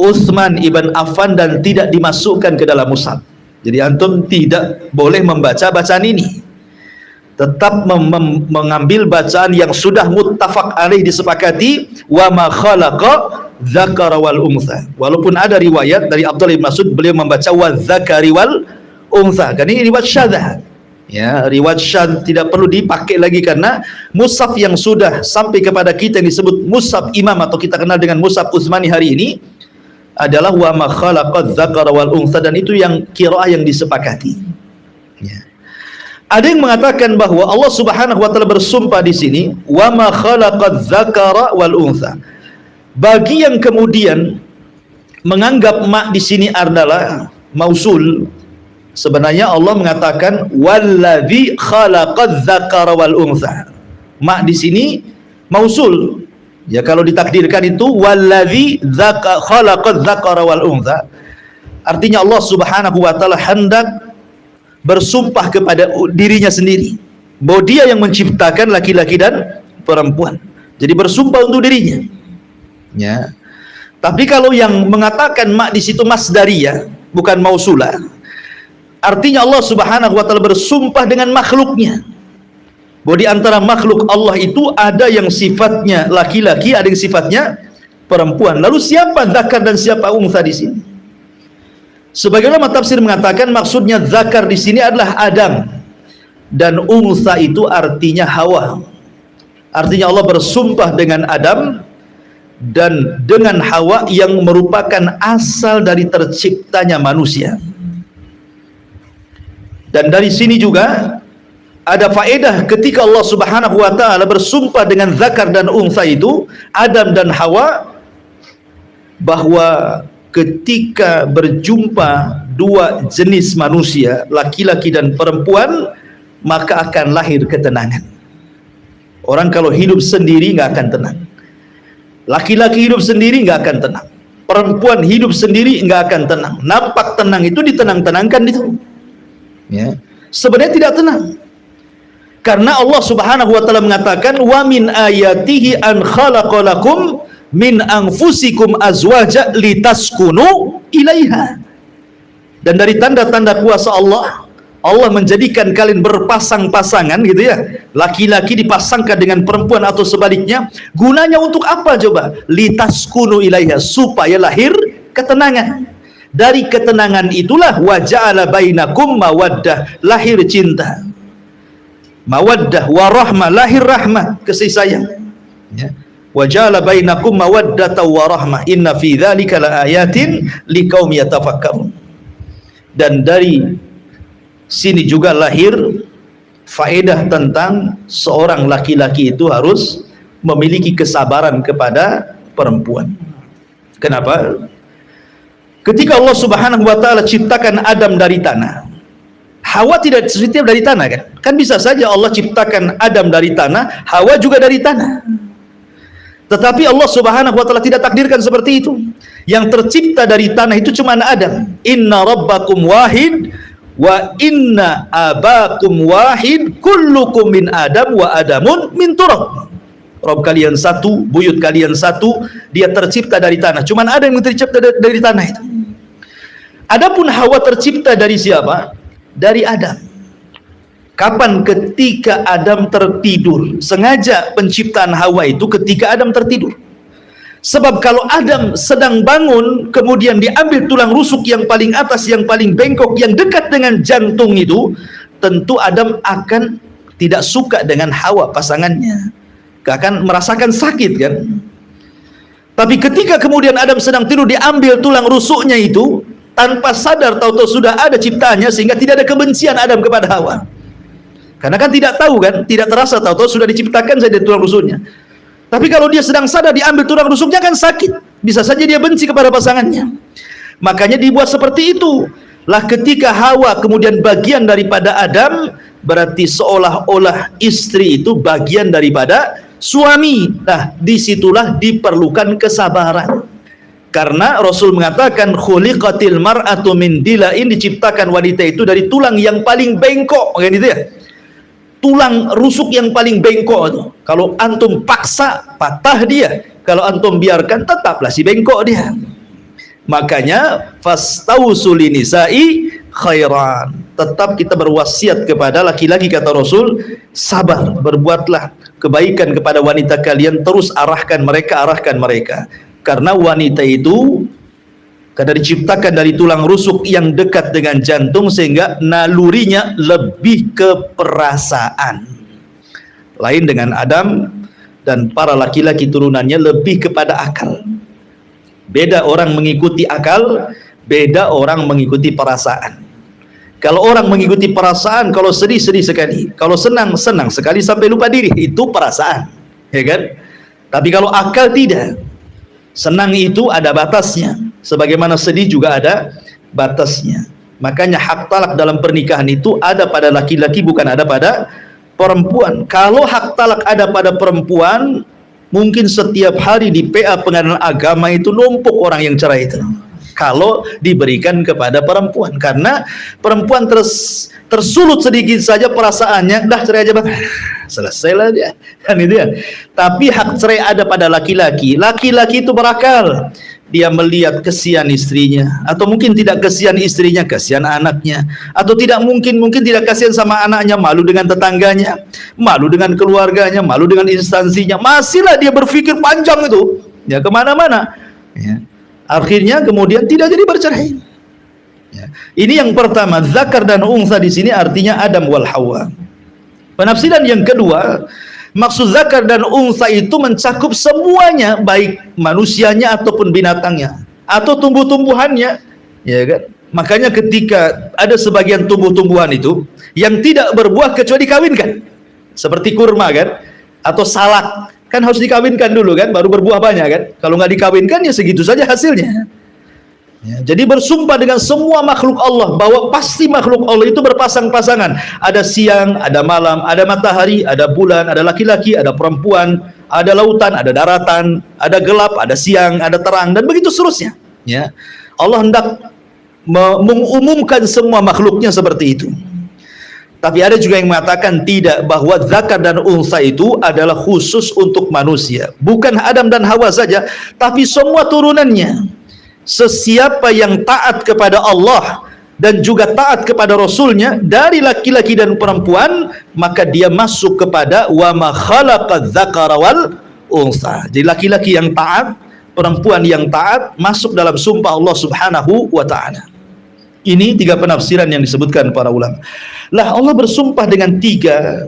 Utsman ibn Affan dan tidak dimasukkan ke dalam mushaf. Jadi antum tidak boleh membaca bacaan ini, tetap mengambil bacaan yang sudah muttafaq alaih, disepakati, wa ma khalaqa dzakara wal untha. Walaupun ada riwayat dari Abdullah bin Mas'ud beliau membaca wa dzakari wal untha, kan ini riwayat syadzah. Ya, riwayat syadz tidak perlu dipakai lagi karena mushaf yang sudah sampai kepada kita yang disebut mushaf imam atau kita kenal dengan mushaf Utsmani hari ini adalah wa ma khalaqadz dzakara wal untha, dan itu yang qiraah yang disepakati. Ya. Ada yang mengatakan bahwa Allah Subhanahu wa taala bersumpah di sini wa ma khalaqadz dzakara wal untha. Bagi yang kemudian menganggap ma di sini adalah mausul, sebenarnya Allah mengatakan wallazi khalaqadz dzakara wal untha. Ma di sini mausul. Ya, kalau ditakdirkan itu wallazi khalaqadz dzakara wal untha, artinya Allah Subhanahu wa taala hendak bersumpah kepada dirinya sendiri bahwa dia yang menciptakan laki-laki dan perempuan. Jadi bersumpah untuk dirinya. Ya. Tapi kalau yang mengatakan ma di situ masdariyah, bukan mausulah, artinya Allah Subhanahu wa taala bersumpah dengan makhluknya. Bahwa di antara makhluk Allah itu ada yang sifatnya laki-laki, ada yang sifatnya perempuan. Lalu siapa zakar dan siapa untha di sini? Sebagian ulama tafsir mengatakan maksudnya zakar di sini adalah Adam dan untha itu artinya Hawa. Artinya Allah bersumpah dengan Adam dan dengan Hawa yang merupakan asal dari terciptanya manusia. Dan dari sini juga ada faedah ketika Allah Subhanahu wa taala bersumpah dengan zakar dan untha itu, Adam dan Hawa, bahwa ketika berjumpa dua jenis manusia, laki-laki dan perempuan, maka akan lahir ketenangan. Orang kalau hidup sendiri nggak akan tenang. Laki-laki hidup sendiri nggak akan tenang. Perempuan hidup sendiri nggak akan tenang. Nampak tenang itu ditenang-tenangkan itu. Ya. Sebenarnya tidak tenang. Karena Allah Subhanahu wa taala mengatakan wa min ayatihi an khalaqalakum min anfusikum azwaja litaskunu ilaiha. Dan dari tanda-tanda kuasa Allah, Allah menjadikan kalian berpasang-pasangan gitu ya. Laki-laki dipasangkan dengan perempuan atau sebaliknya. Gunanya untuk apa coba? Litaskunu ilaiha, supaya lahir ketenangan. Dari ketenangan itulah wa ja'ala bainakum mawaddah, lahir cinta. Mawaddah warahmah, lahir rahmah, kasih sayang. Ya. Wa ja'ala bainakum mawaddatan wa rahmah inna fi dzalika laayatin liqaumin yatafakkarun. Dan dari sini juga lahir faedah tentang seorang laki-laki itu harus memiliki kesabaran kepada perempuan. Kenapa? Ketika Allah Subhanahu wa taala ciptakan Adam dari tanah, Hawa tidak setiap dari tanah kan? Kan bisa saja Allah ciptakan Adam dari tanah, Hawa juga dari tanah. Tetapi Allah Subhanahu wa taala tidak takdirkan seperti itu. Yang tercipta dari tanah itu cuma Adam. Inna rabbakum wahid wa inna abakum wahid kullukum min Adam wa Adamun min turab. Rabb kalian satu, buyut kalian satu, dia tercipta dari tanah. Cuma ada yang tercipta dari tanah itu. Adapun Hawa tercipta dari siapa? Dari Adam. Kapan? Ketika Adam tertidur. Sengaja penciptaan Hawa itu ketika Adam tertidur. Sebab kalau Adam sedang bangun, kemudian diambil tulang rusuk yang paling atas, yang paling bengkok, yang dekat dengan jantung itu, tentu Adam akan tidak suka dengan Hawa pasangannya. Akan merasakan sakit kan. Tapi ketika kemudian Adam sedang tidur, diambil tulang rusuknya itu, tanpa sadar tahu-tahu sudah ada ciptaannya, sehingga tidak ada kebencian Adam kepada Hawa. Karena kan tidak tahu kan, tidak terasa, tahu-tahu sudah diciptakan saja tulang rusuknya. Tapi kalau dia sedang sadar diambil tulang rusuknya kan sakit, bisa saja dia benci kepada pasangannya. Makanya dibuat seperti itu. Lah ketika Hawa kemudian bagian daripada Adam, berarti seolah-olah istri itu bagian daripada suami. Nah, disitulah diperlukan kesabaran. Karena Rasul mengatakan khuliqatil mar'atu min dila'in, diciptakan wanita itu dari tulang yang paling bengkok, kan itu ya. Tulang rusuk yang paling bengkok itu. Kalau antum paksa, patah dia. Kalau antum biarkan, tetaplah si bengkok dia. Makanya fastausul nisa'i khairan. Tetap kita berwasiat kepada laki-laki, kata Rasul, sabar, berbuatlah kebaikan kepada wanita kalian, terus arahkan mereka. Karena wanita itu karena diciptakan dari tulang rusuk yang dekat dengan jantung, sehingga nalurinya lebih ke perasaan. Lain dengan Adam dan para laki-laki turunannya lebih kepada akal. Beda orang mengikuti akal, beda orang mengikuti perasaan. Kalau orang mengikuti perasaan, kalau sedih sekali, kalau senang sekali sampai lupa diri, itu perasaan, ya kan? Tapi kalau akal tidak. Senang itu ada batasnya, sebagaimana sedih juga ada batasnya. Makanya hak talak dalam pernikahan itu ada pada laki-laki, bukan ada pada perempuan. Kalau hak talak ada pada perempuan, mungkin setiap hari di PA Pengadilan Agama itu numpuk orang yang cerai itu. Kalau diberikan kepada perempuan, karena perempuan tersulut sedikit saja perasaannya, dah cerai aja bang, selesailah dia, kan itu ya. Tapi hak cerai ada pada laki-laki. Laki-laki itu berakal, dia melihat kesian istrinya, atau mungkin tidak kesian istrinya, kesian anaknya, atau tidak mungkin tidak kasihan sama anaknya, malu dengan tetangganya, malu dengan keluarganya, malu dengan instansinya, masihlah dia berpikir panjang itu, ya kemana-mana, ya. Akhirnya kemudian tidak jadi bercerai. Ya. Ini yang pertama, zakar dan unsa di sini artinya Adam wal Hawa. Penafsiran yang kedua, maksud zakar dan unsa itu mencakup semuanya, baik manusianya ataupun binatangnya, atau tumbuh-tumbuhannya, ya kan? Makanya ketika ada sebagian tumbuh-tumbuhan itu yang tidak berbuah kecuali dikawinkan, seperti kurma kan, atau salak, kan harus dikawinkan dulu kan, baru berbuah banyak kan. Kalau nggak dikawinkan ya segitu saja hasilnya. Ya, jadi bersumpah dengan semua makhluk Allah bahwa pasti makhluk Allah itu berpasang-pasangan. Ada siang, ada malam, ada matahari, ada bulan, ada laki-laki, ada perempuan, ada lautan, ada daratan, ada gelap, ada siang, ada terang, dan begitu seterusnya. Ya, Allah hendak mengumumkan semua makhluknya seperti itu. Tapi ada juga yang mengatakan tidak, bahwa zakar dan unsa itu adalah khusus untuk manusia, bukan Adam dan Hawa saja, tapi semua turunannya. Sesiapa yang taat kepada Allah dan juga taat kepada Rasulnya dari laki-laki dan perempuan, maka dia masuk kepada wa ma khalaqadz dzakara wal unsa. Jadi laki-laki yang taat, perempuan yang taat, masuk dalam sumpah Allah Subhanahu wa ta'ala. Ini tiga penafsiran yang disebutkan para ulama. Lah, Allah bersumpah dengan tiga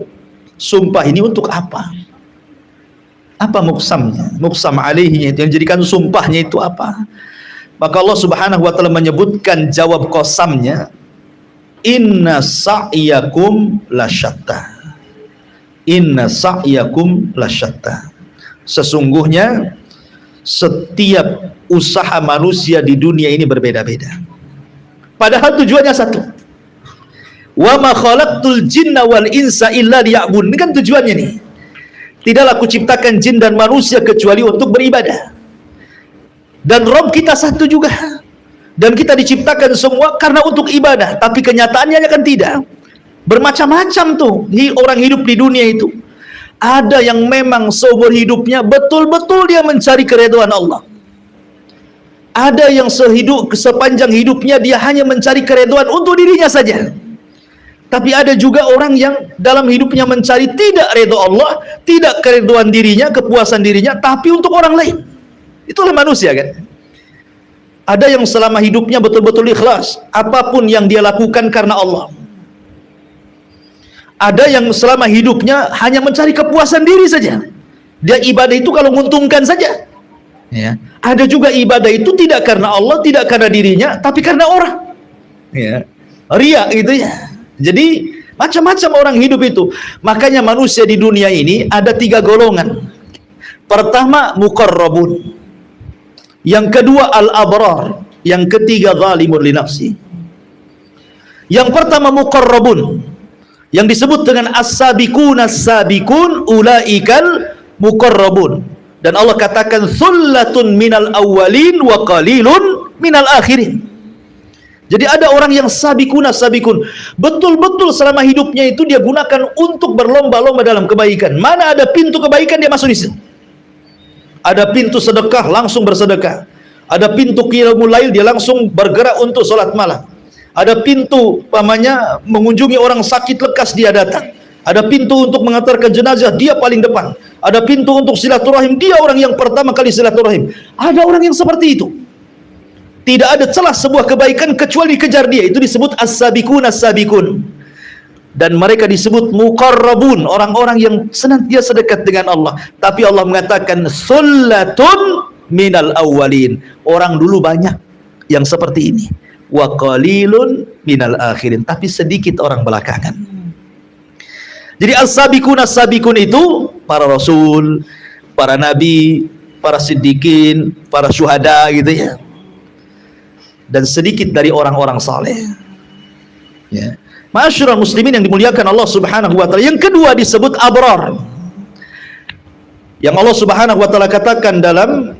sumpah ini untuk apa? Apa muksamnya? Muksam alaihinya itu, yang jadikan sumpahnya itu apa? Maka Allah Subhanahu wa ta'ala menyebutkan jawab qasamnya, inna sa'yakum lasyatta. Inna sa'yakum lasyatta. Sesungguhnya setiap usaha manusia di dunia ini berbeda-beda. Padahal tujuannya satu. Wa ma khalaqtul jinna wal insa illa liya'budun. Ini kan tujuannya nih. Tidaklah aku ciptakan jin dan manusia kecuali untuk beribadah. Dan Rob kita satu juga. Dan kita diciptakan semua karena untuk ibadah. Tapi kenyataannya kan tidak. Bermacam-macam tuh orang hidup di dunia itu. Ada yang memang seumur hidupnya betul-betul dia mencari keridhaan Allah. Ada yang sepanjang hidupnya dia hanya mencari keridhaan untuk dirinya saja. Tapi ada juga orang yang dalam hidupnya mencari tidak ridha Allah, tidak keridhaan dirinya, kepuasan dirinya, tapi untuk orang lain. Itulah manusia kan. Ada yang selama hidupnya betul-betul ikhlas, apapun yang dia lakukan karena Allah. Ada yang selama hidupnya hanya mencari kepuasan diri saja. Dia ibadah itu kalau menguntungkan saja. Ya. Ada juga ibadah itu tidak karena Allah, tidak karena dirinya, tapi karena orang. Ya. Riya gitu ya. Jadi macam-macam orang hidup itu. Makanya manusia di dunia ini ada tiga golongan. Pertama muqarrabun, yang kedua al-abrar, yang ketiga zalimun li nafsi. Yang pertama muqarrabun, yang disebut dengan as-sabiqun as-sabiqun ulaikal muqarrabun. Dan Allah katakan sullatun minal awwalin wa qalilun minal akhirin. Jadi ada orang yang sabiqun as-sabiqun, betul-betul selama hidupnya itu dia gunakan untuk berlomba-lomba dalam kebaikan. Mana ada pintu kebaikan dia masuk di situ. Ada pintu sedekah, langsung bersedekah. Ada pintu qiyamul lail, dia langsung bergerak untuk sholat malam. Ada pintu mengunjungi orang sakit lekas, dia datang. Ada pintu untuk mengantarkan jenazah, dia paling depan. Ada pintu untuk silaturahim, dia orang yang pertama kali silaturahim. Ada orang yang seperti itu. Tidak ada celah sebuah kebaikan kecuali dikejar dia. Itu disebut as-sabiqun as-sabiqun. Dan mereka disebut muqarrabun, orang-orang yang senantiasa dekat dengan Allah. Tapi Allah mengatakan sullatun minal awwalin. Orang dulu banyak yang seperti ini. Wa qalilun minal akhirin. Tapi sedikit orang belakangan. Jadi as-sabiqun as-sabiqun itu para rasul, para nabi, para siddiqin, para syuhada gitu ya. Dan sedikit dari orang-orang saleh. Ya. Ma'asyiral muslimin yang dimuliakan Allah Subhanahu wa taala. Yang kedua disebut abrar. Yang Allah Subhanahu wa taala katakan dalam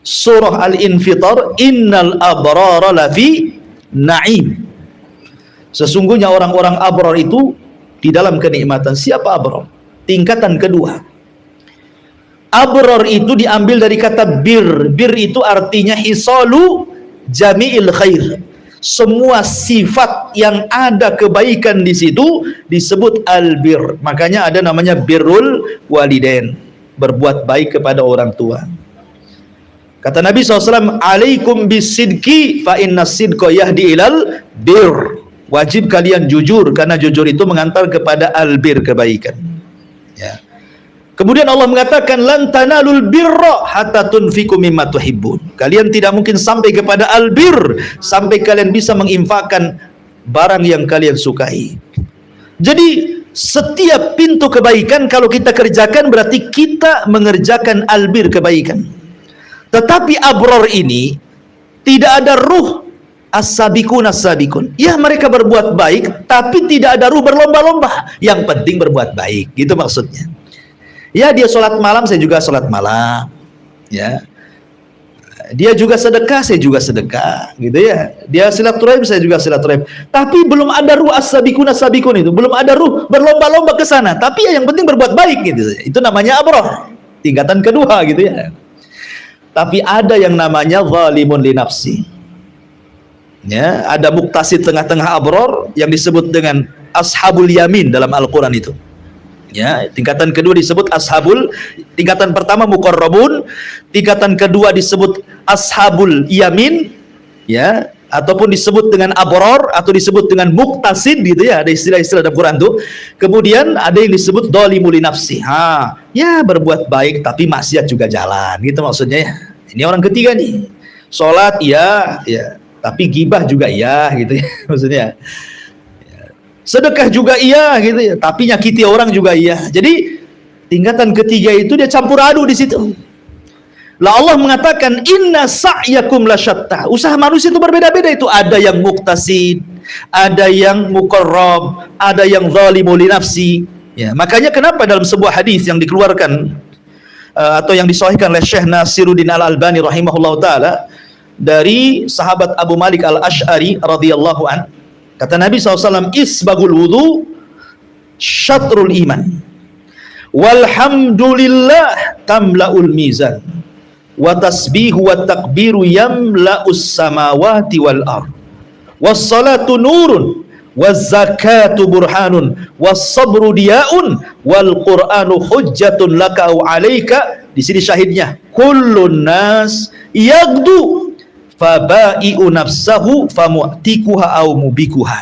surah Al-Infitar, innal abrara lafi na'im. Sesungguhnya orang-orang abrar itu di dalam kenikmatan. Siapa abrar? Tingkatan kedua. Abrar itu diambil dari kata bir. Bir itu artinya hisalu jami'il khair. Semua sifat yang ada kebaikan di situ disebut albir. Makanya ada namanya birrul walidain, berbuat baik kepada orang tua. Kata Nabi SAW, alaikum bisidqi fa inna sidqa yahdi ilal bir. Wajib kalian jujur, karena jujur itu mengantar kepada albir, kebaikan. Ya. Kemudian Allah mengatakan lan tanalul birra hatta tunfiqu mimma tuhibbun. Kalian tidak mungkin sampai kepada albir sampai kalian bisa menginfakkan barang yang kalian sukai. Jadi setiap pintu kebaikan kalau kita kerjakan berarti kita mengerjakan albir, kebaikan. Tetapi abrar ini tidak ada ruh as-sabiqun as-sabiqun. Ya, mereka berbuat baik tapi tidak ada ruh berlomba-lomba. Yang penting berbuat baik, gitu maksudnya. Ya, dia sholat malam, saya juga sholat malam. Ya, dia juga sedekah, saya juga sedekah, gitu ya. Dia silaturahim, saya juga silaturahim. Tapi belum ada ruh as-sabiqun as-sabiqun itu, belum ada ruh berlomba-lomba ke sana. Tapi ya yang penting berbuat baik, gitu. Itu namanya abrar, tingkatan kedua, gitu ya. Tapi ada yang namanya zalimun li nafsi. Ya, ada muktasid tengah-tengah abrar yang disebut dengan ashabul yamin dalam Al-Quran itu. Ya, tingkatan kedua disebut ashabul, tingkatan pertama muqarrabun, tingkatan kedua disebut ashabul yamin, ya, ataupun disebut dengan abrar atau disebut dengan muqtasid, gitu ya, ada istilah-istilah dalam Quran tuh. Kemudian ada yang disebut dhalimul nafsi. Ya, berbuat baik tapi maksiat juga jalan, gitu maksudnya ya. Ini orang ketiga nih. Salat ya, ya, tapi gibah juga ya, gitu ya maksudnya. Sedekah juga iya, gitu ya, tapi nyakiti orang juga iya. Jadi tingkatan ketiga itu dia campur aduk di situ. Lah Allah mengatakan inna sa'yakum lasyatta. Usaha manusia itu berbeda-beda, itu ada yang muqtasid, ada yang muqarrab, ada yang zalimul li nafsi. Ya, makanya kenapa dalam sebuah hadis yang dikeluarkan atau yang disahihkan oleh Syekh Nasiruddin Al-Albani rahimahullahu taala dari sahabat Abu Malik Al-Asy'ari radhiyallahu an, kata Nabi SAW, isbagul wudu syatrul iman walhamdulillah tamla'ul mizan wa tasbihu wa takbiru yamla'us samawati wal ard wassalatu nurun wazzakatu burhanun wassabru diya'un wal qur'anu hujjatun laka au alaika. Di sini syahidnya, kullun nas yagdu fabai'u nafsahu famu'tikuha au mubikuha.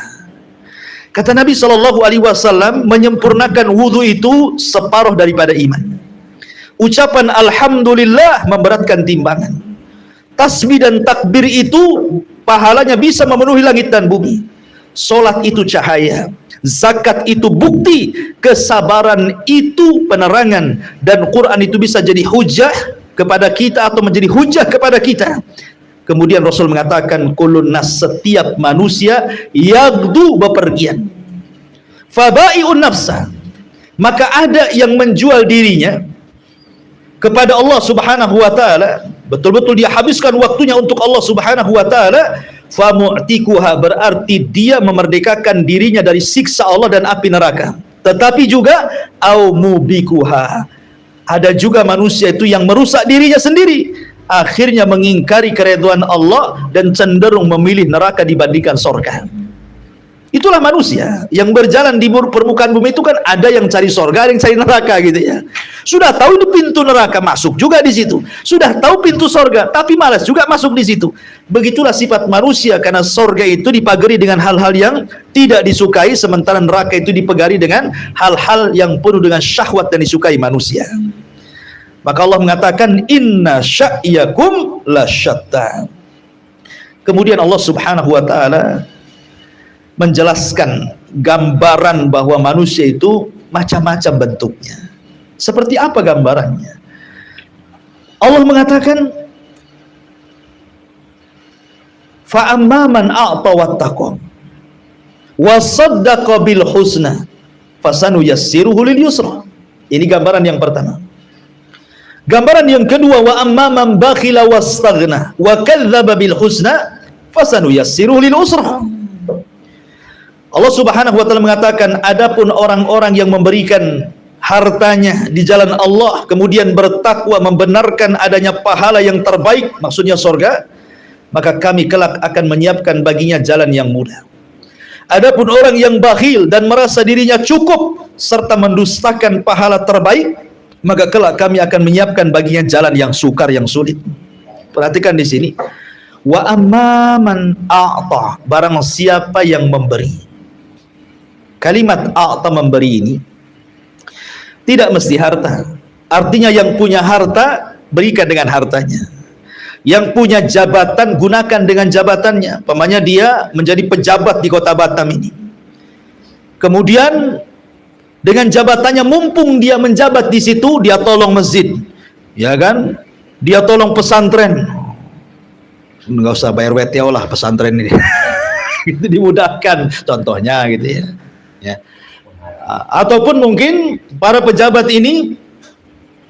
Kata Nabi SAW, menyempurnakan wudhu itu separuh daripada iman. Ucapan alhamdulillah memberatkan timbangan. Tasbih dan takbir itu pahalanya bisa memenuhi langit dan bumi. Solat itu cahaya, zakat itu bukti, kesabaran itu penerangan, dan Quran itu bisa jadi hujah kepada kita atau menjadi hujah kepada kita. Kemudian Rasul mengatakan kullun nas, setiap manusia yagdu, bepergian, fabai'un nafsa, maka ada yang menjual dirinya kepada Allah Subhanahu wa taala, betul-betul dia habiskan waktunya untuk Allah Subhanahu wa taala. Famu'tikuha, berarti dia memerdekakan dirinya dari siksa Allah dan api neraka. Tetapi juga au mubikuha, Ada juga manusia itu yang merusak dirinya sendiri, akhirnya mengingkari keridhaan Allah dan cenderung memilih neraka dibandingkan surga. Itulah manusia yang berjalan di permukaan bumi itu kan, ada yang cari surga, ada yang cari neraka gitu ya. Sudah tahu itu pintu neraka, masuk juga di situ. Sudah tahu pintu surga, tapi malas juga masuk di situ. Begitulah sifat manusia, karena surga itu dipagari dengan hal-hal yang tidak disukai, sementara neraka itu dipagari dengan hal-hal yang penuh dengan syahwat dan disukai manusia. Maka Allah mengatakan inna sya'yakum lasyatta. Kemudian Allah Subhanahu wa taala menjelaskan gambaran bahwa manusia itu macam-macam bentuknya. Seperti apa gambarannya? Allah mengatakan fa amma man a'ta wattaqa wa saddaqa bil husna fasanuyassiruhu lil yusra. Ini gambaran yang pertama. Gambaran yang kedua, wa amma man bakhila wastaghna wa kadzdzaba bil husna fasanuyassiruhu lil usra. Allah Subhanahu wa taala mengatakan, adapun orang-orang yang memberikan hartanya di jalan Allah, kemudian bertakwa membenarkan adanya pahala yang terbaik, maksudnya surga, maka kami kelak akan menyiapkan baginya jalan yang mudah. Adapun orang yang bakhil dan merasa dirinya cukup serta mendustakan pahala terbaik, maka kelak kami akan menyiapkan baginya jalan yang sukar, yang sulit. Perhatikan di sini, wa amman a'ta, barang siapa yang memberi. Kalimat a'ta, memberi, ini tidak mesti harta. Artinya yang punya harta, berikan dengan hartanya. Yang punya jabatan, gunakan dengan jabatannya. Pamannya dia menjadi pejabat di kota Batam ini. Kemudian dengan jabatannya, mumpung dia menjabat di situ, dia tolong masjid, ya kan? Dia tolong pesantren. Enggak usah bayar WTO lah pesantren ini. Itu dimudahkan, contohnya gitu ya. Ya. Ataupun mungkin para pejabat ini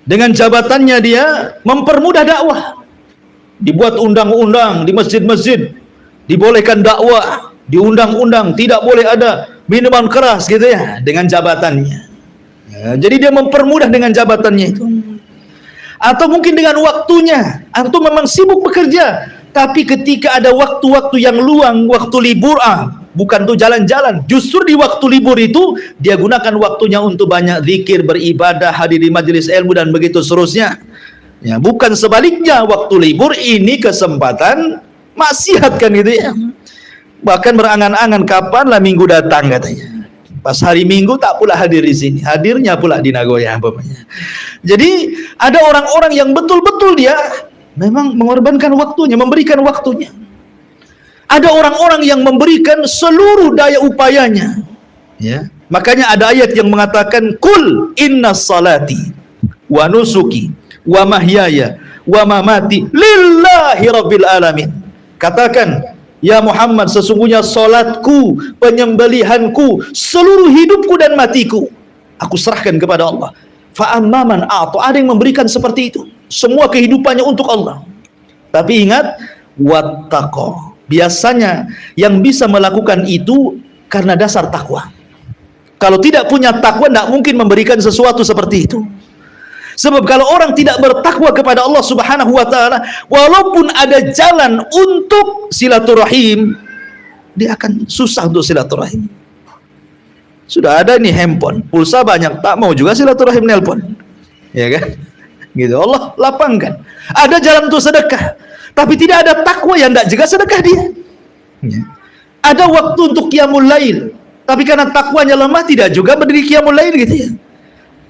dengan jabatannya dia mempermudah dakwah, dibuat undang-undang di masjid-masjid, dibolehkan dakwah, diundang-undang tidak boleh ada minuman keras gitu ya, dengan jabatannya ya, jadi dia mempermudah dengan jabatannya itu. Atau mungkin dengan waktunya, atau memang sibuk bekerja, tapi ketika ada waktu-waktu yang luang, waktu libur, bukan tuh jalan-jalan, justru di waktu libur itu dia gunakan waktunya untuk banyak zikir, beribadah, hadir di majelis ilmu dan begitu seterusnya. Ya, bukan sebaliknya, waktu libur ini kesempatan maksiat kan gitu ya. Bahkan berangan-angan kapanlah minggu datang katanya. Pas hari Minggu tak pula hadir di sini, hadirnya pula di Nagoya umpamanya. Jadi ada orang-orang yang betul-betul dia memang mengorbankan waktunya, memberikan waktunya. Ada orang-orang yang memberikan seluruh daya upayanya, ya. Makanya ada ayat yang mengatakan, kul inna salati wa nusuki wa mahyaya wa mamati lillahi rabbil alamin. Katakan, ya Muhammad, sesungguhnya salatku, penyembelihanku, seluruh hidupku dan matiku, aku serahkan kepada Allah. Fa amman a'ta, ada yang memberikan seperti itu, semua kehidupannya untuk Allah. Tapi ingat, wattaqa, biasanya yang bisa melakukan itu karena dasar takwa. Kalau tidak punya takwa, tidak mungkin memberikan sesuatu seperti itu. Sebab kalau orang tidak bertakwa kepada Allah Subhanahu wa taala, walaupun ada jalan untuk silaturahim, dia akan susah untuk silaturahim. Sudah ada nih handphone, pulsa banyak, tak mau juga silaturahim nelpon. Ya kan? Gitu. Allah lapangkan. Ada jalan untuk sedekah, tapi tidak ada takwa, yang tidak juga sedekah dia. Ya. Ada waktu untuk qiyamul lail, tapi karena takwanya lemah tidak juga berdiri qiyamul lail gitu ya.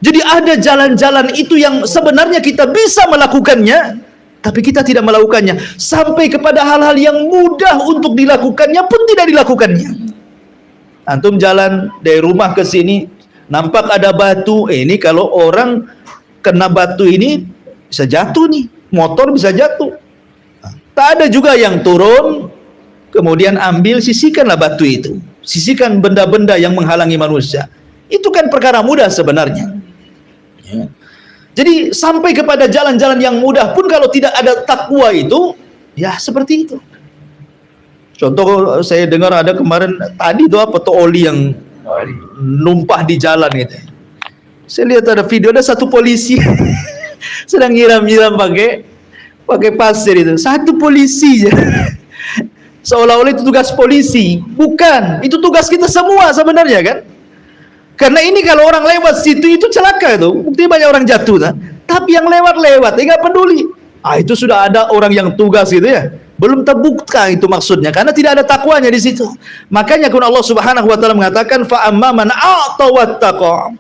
Jadi ada jalan-jalan itu yang sebenarnya kita bisa melakukannya, tapi kita tidak melakukannya. Sampai kepada hal-hal yang mudah untuk dilakukannya pun tidak dilakukannya. Antum jalan dari rumah ke sini, nampak ada batu, ini kalau orang kena batu ini bisa jatuh nih, motor bisa jatuh. Tak ada juga yang turun, kemudian ambil, sisihkanlah batu itu, sisihkan benda-benda yang menghalangi manusia. Itu kan perkara mudah sebenarnya. Ya. Jadi sampai kepada jalan-jalan yang mudah pun kalau tidak ada takwa itu, ya seperti itu. Contoh saya dengar ada kemarin tadi itu apa tuh, oli yang numpah di jalan gitu. Saya lihat ada video, ada satu polisi sedang nyiram-nyiram pakai pasir itu. Satu polisi ya. Seolah-olah itu tugas polisi. Bukan, itu tugas kita semua sebenarnya kan. Karena ini kalau orang lewat situ itu celaka itu. Bukti banyak orang jatuh kan. Tapi yang lewat-lewat nggak peduli. Itu sudah ada orang yang tugas gitu ya. Belum terbukti itu maksudnya karena tidak ada takwanya di situ. Makanya kalau Allah Subhanahu wa taala mengatakan fa amma man a'ta wattaqa.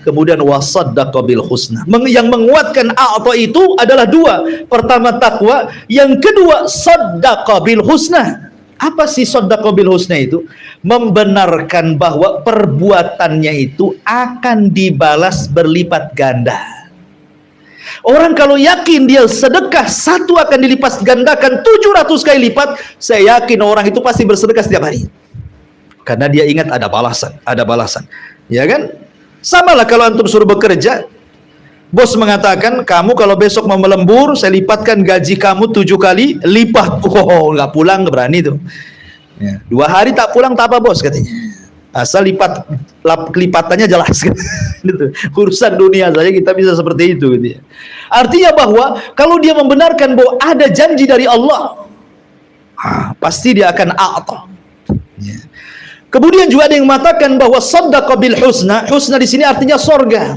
Kemudian wasaddaqa bil husna. Yang menguatkan a'ta itu adalah dua. Pertama takwa, yang kedua saddaqa bil husna. Apa sih saddaqa bil husna itu? Membenarkan bahwa perbuatannya itu akan dibalas berlipat ganda. Orang kalau yakin dia sedekah satu akan dilipat gandakan 700 kali lipat, saya yakin orang itu pasti bersedekah setiap hari. Karena dia ingat ada balasan. Ya kan? Sama lah kalau antum suruh bekerja, bos mengatakan, kamu kalau besok mau melembur, saya lipatkan gaji kamu 7 kali lipat. Oh, nggak pulang, nggak berani tuh. Ya. 2 hari tak pulang, tak apa bos katanya. Asal kelipatannya jelas. Gitu. Urusan dunia saja kita bisa seperti itu. Gitu ya. Artinya bahwa kalau dia membenarkan bahwa ada janji dari Allah, pasti dia akan a'ta. Ya. Kemudian juga ada yang mengatakan bahwa saddaqa bil husna. Husna di sini artinya sorga.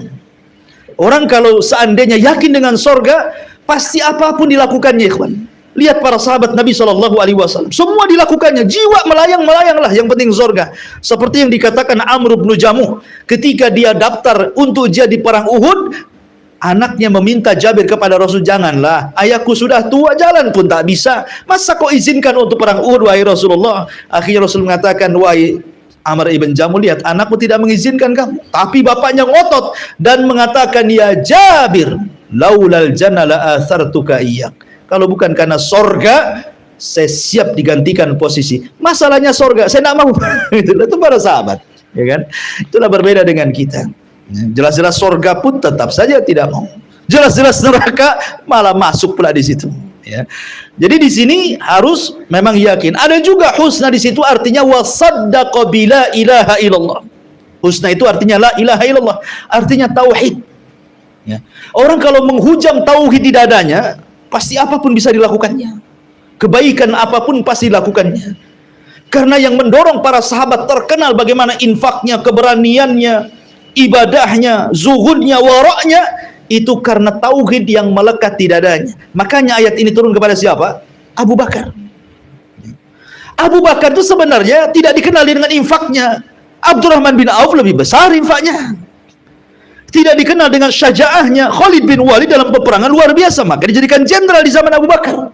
Orang kalau seandainya yakin dengan sorga, pasti apapun dilakukannya, ikhwan. Lihat para sahabat Nabi SAW, semua dilakukannya, jiwa melayang-melayanglah, yang penting sorga. Seperti yang dikatakan Amr bin Jamuh, ketika dia daftar untuk jadi perang Uhud, anaknya meminta Jabir kepada Rasul, janganlah, ayahku sudah tua, jalan pun tak bisa, masa kau izinkan untuk perang Uhud, wahai Rasulullah. Akhirnya Rasul mengatakan, wahai Amr ibn Jamuh, lihat, anakku tidak mengizinkan kamu. Tapi bapaknya ngotot dan mengatakan, ya Jabir, laulal jannah la athartuka iyyak. Kalau bukan karena sorga, saya siap digantikan posisi. Masalahnya sorga, saya tidak mau. Itu para sahabat, ya kan? Itulah berbeda dengan kita. Jelas-jelas sorga pun tetap saja tidak mau. Jelas-jelas neraka malah masuk pula di situ. Ya. Jadi di sini harus memang yakin. Ada juga husna di situ, artinya wasaddaqa bila ilaha illallah. Husna itu artinya la ilaha illallah, artinya tauhid. Ya. Orang kalau menghujam tauhid di dadanya, pasti apapun bisa dilakukannya. Kebaikan apapun pasti dilakukannya. Karena yang mendorong para sahabat terkenal bagaimana infaknya, keberaniannya, ibadahnya, zuhudnya, waraknya, itu karena tauhid yang melekat di dadanya. Makanya ayat ini turun kepada siapa? Abu Bakar. Abu Bakar itu sebenarnya tidak dikenal dengan infaknya. Abdurrahman bin Auf lebih besar infaknya. Tidak dikenal dengan syajaahnya. Khalid bin Walid dalam peperangan luar biasa, maka dijadikan jenderal di zaman Abu Bakar.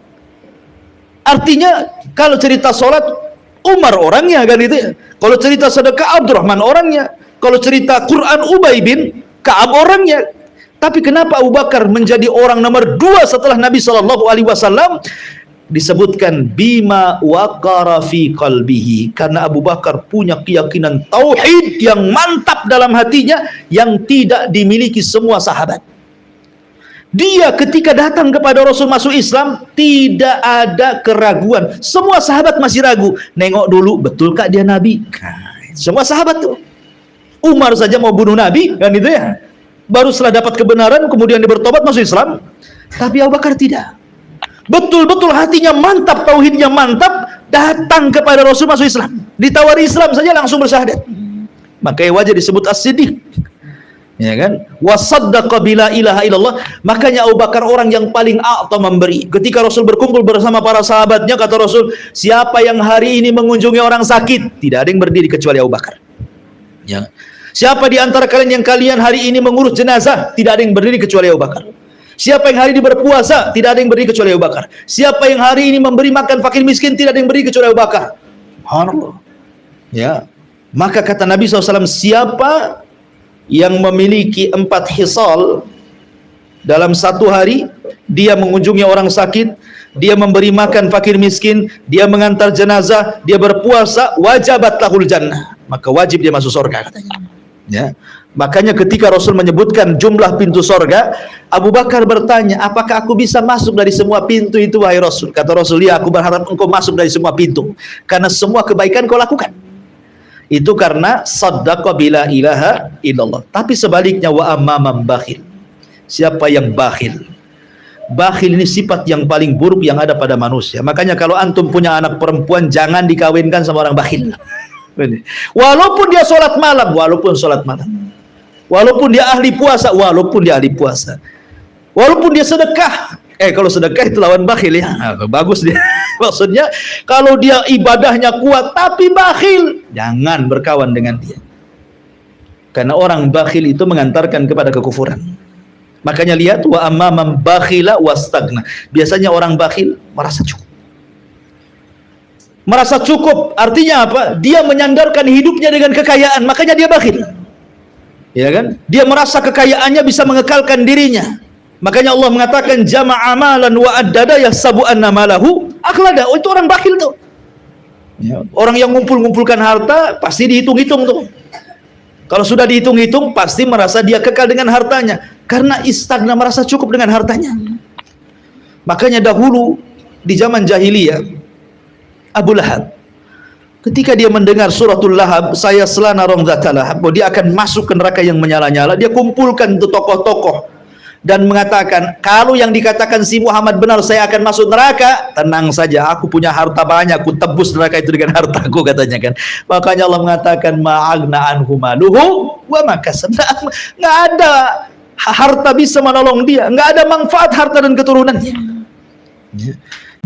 Artinya kalau cerita sholat, Umar orangnya kan itu ya. Kalau cerita sedekah, Abdurrahman orangnya. Kalau cerita Quran, Ubay bin Ka'ab orangnya. Tapi kenapa Abu Bakar menjadi orang nomor 2 setelah Nabi SAW? Disebutkan bima waqara fi qalbihi, karena Abu Bakar punya keyakinan tauhid yang mantap dalam hatinya yang tidak dimiliki semua sahabat. Dia ketika datang kepada Rasul masuk Islam tidak ada keraguan. Semua sahabat masih ragu. Nengok dulu, betulkah dia Nabi? Semua sahabat tuh. Umar saja mau bunuh Nabi kan itu ya. Baru setelah dapat kebenaran kemudian dia bertobat masuk Islam. Tapi Abu Bakar tidak. Betul-betul hatinya mantap, tauhidnya mantap, datang kepada Rasul masuk Islam. Ditawari Islam saja langsung bersyahadat. Makanya wajah disebut as-siddiq. Ya kan? Wasaddaqa bila ilaha illallah. Makanya Abu Bakar orang yang paling a'ta memberi. Ketika Rasul berkumpul bersama para sahabatnya, kata Rasul, siapa yang hari ini mengunjungi orang sakit? Tidak ada yang berdiri kecuali Abu Bakar. Ya. Siapa di antara kalian yang hari ini mengurus jenazah? Tidak ada yang berdiri kecuali Abu Bakar. Siapa yang hari ini berpuasa? Tidak ada yang berdiri kecuali Abu Bakar. Siapa yang hari ini memberi makan fakir miskin? Tidak ada yang berdiri kecuali Abu Bakar. Subhanallah. Ya. Maka kata Nabi SAW, siapa yang memiliki 4 hisal dalam satu hari, dia mengunjungi orang sakit, dia memberi makan fakir miskin, dia mengantar jenazah, dia berpuasa, wajabat lahul jannah, maka wajib dia masuk surga katanya. Ya. Makanya ketika Rasul menyebutkan jumlah pintu surga, Abu Bakar bertanya, apakah aku bisa masuk dari semua pintu itu wahai Rasul? Kata Rasul, ya, aku berharap engkau masuk dari semua pintu, karena semua kebaikan kau lakukan. Itu karena saddaqa bila ilaha illallah. Tapi sebaliknya, wa amman bakhil. Siapa yang bakhil? Bakhil ini sifat yang paling buruk yang ada pada manusia. Makanya kalau antum punya anak perempuan, jangan dikawinkan sama orang bakhil. Walaupun dia sholat malam, walaupun dia ahli puasa, walaupun dia sedekah. Kalau sedekah itu lawan bakhil ya. Bagus dia. Maksudnya kalau dia ibadahnya kuat tapi bakhil, jangan berkawan dengan dia. Karena orang bakhil itu mengantarkan kepada kekufuran. Makanya lihat, wa amman bakhila wastagna. Biasanya orang bakhil merasa cukup. Merasa cukup artinya apa? Dia menyandarkan hidupnya dengan kekayaan, makanya dia bakhil. Ya kan? Dia merasa kekayaannya bisa mengekalkan dirinya. Makanya Allah mengatakan jama'a amalan wa addada yahsabu anna malahu akhlada. Oh, itu orang bakhil tuh. Ya. Orang yang ngumpul-ngumpulkan harta pasti dihitung-hitung tuh. Kalau sudah dihitung-hitung pasti merasa dia kekal dengan hartanya. Karena istagna, merasa cukup dengan hartanya. Makanya dahulu di zaman jahiliyah, Abu Lahab ketika dia mendengar suratul Lahab, saya selana rong dzatalah, bahwa dia akan masuk ke neraka yang menyala-nyala, dia kumpulkan itu tokoh-tokoh dan mengatakan, kalau yang dikatakan si Muhammad benar, saya akan masuk neraka. Tenang saja, aku punya harta banyak, aku tebus neraka itu dengan hartaku, katanya kan. Makanya Allah mengatakan ma'agna anhu maluhu wa ma kasab. Nggak ada harta bisa menolong dia, nggak ada manfaat harta dan keturunannya.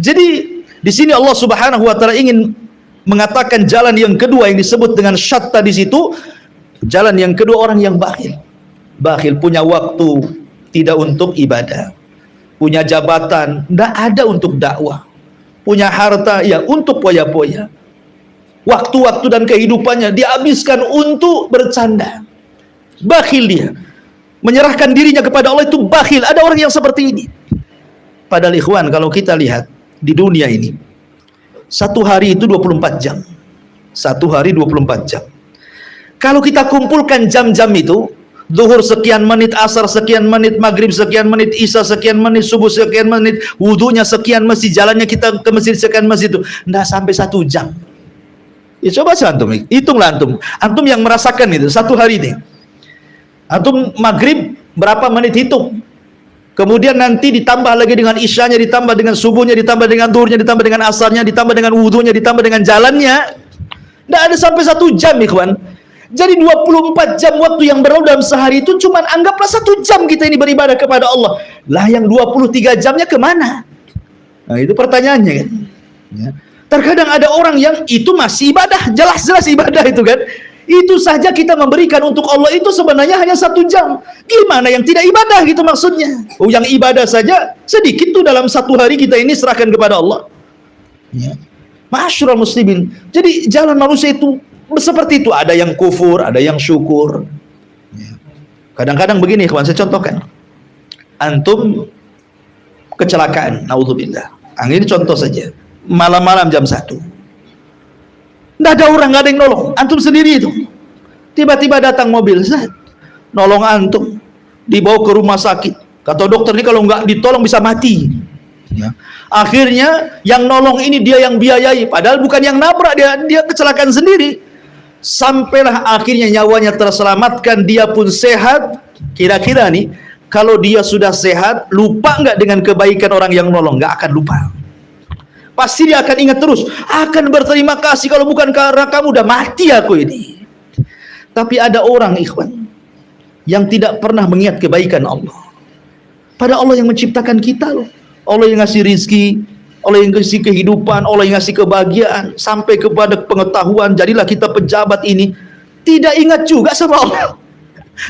Jadi di sini Allah Subhanahu wa taala ingin mengatakan jalan yang kedua yang disebut dengan syatta di situ. Jalan yang kedua orang yang bakhil. Bakhil punya waktu tidak untuk ibadah, punya jabatan tidak ada untuk dakwah, punya harta ya untuk poya-poya. Waktu-waktu dan kehidupannya dihabiskan untuk bercanda. Bakhil dia. Menyerahkan dirinya kepada Allah itu bakhil. Ada orang yang seperti ini. Padahal ikhwan, kalau kita lihat di dunia ini, satu hari itu 24 jam. Satu hari 24 jam. Kalau kita kumpulkan jam-jam itu, zuhur sekian menit, asar sekian menit, maghrib sekian menit, isya sekian menit, subuh sekian menit, wudunya sekian masjid, jalannya kita ke masjid sekian masjid itu, tidak sampai 1 jam. Ya coba antum, hitunglah antum. Antum yang merasakan itu satu hari ini. Antum maghrib berapa menit hitung, kemudian nanti ditambah lagi dengan isyanya, ditambah dengan subuhnya, ditambah dengan duhurnya, ditambah dengan asarnya, ditambah dengan wudhunya, ditambah dengan jalannya, tidak ada sampai 1 jam ikhwan. Jadi 24 jam waktu yang berlalu dalam sehari itu cuman anggaplah 1 jam kita ini beribadah kepada Allah. Lah yang 23 jamnya kemana? Nah itu pertanyaannya kan ya. Terkadang ada orang yang itu masih ibadah, jelas-jelas ibadah itu kan. Itu saja kita memberikan untuk Allah itu sebenarnya hanya 1 jam. Gimana yang tidak ibadah gitu maksudnya? Oh, yang ibadah saja sedikit tuh dalam 1 hari kita ini serahkan kepada Allah. Ya. Ma'asyiral muslimin. Jadi jalan manusia itu seperti itu. Ada yang kufur, ada yang syukur. Kadang-kadang begini, kawan, saya contohkan. Antum kecelakaan, naudzubillah. Ini contoh saja. Malam-malam jam 1. Nggak ada orang, nggak ada yang nolong, antum sendiri itu. Tiba-tiba datang mobil, nolong antum, dibawa ke rumah sakit. Kata dokter ini kalau nggak ditolong bisa mati. Ya. Akhirnya yang nolong ini dia yang biayai, padahal bukan yang nabrak, dia kecelakaan sendiri. Sampailah akhirnya nyawanya terselamatkan, dia pun sehat. Kira-kira nih, kalau dia sudah sehat, lupa nggak dengan kebaikan orang yang nolong? Nggak akan lupa. Pasti dia akan ingat terus, akan berterima kasih, kalau bukan karena kamu udah mati aku ini. Tapi ada orang ikhwan yang tidak pernah mengingat kebaikan Allah. Pada Allah yang menciptakan kita loh. Allah yang ngasih rizki, Allah yang ngasih kehidupan, Allah yang ngasih kebahagiaan, sampai kepada pengetahuan, jadilah kita pejabat ini. Tidak ingat juga sama Allah.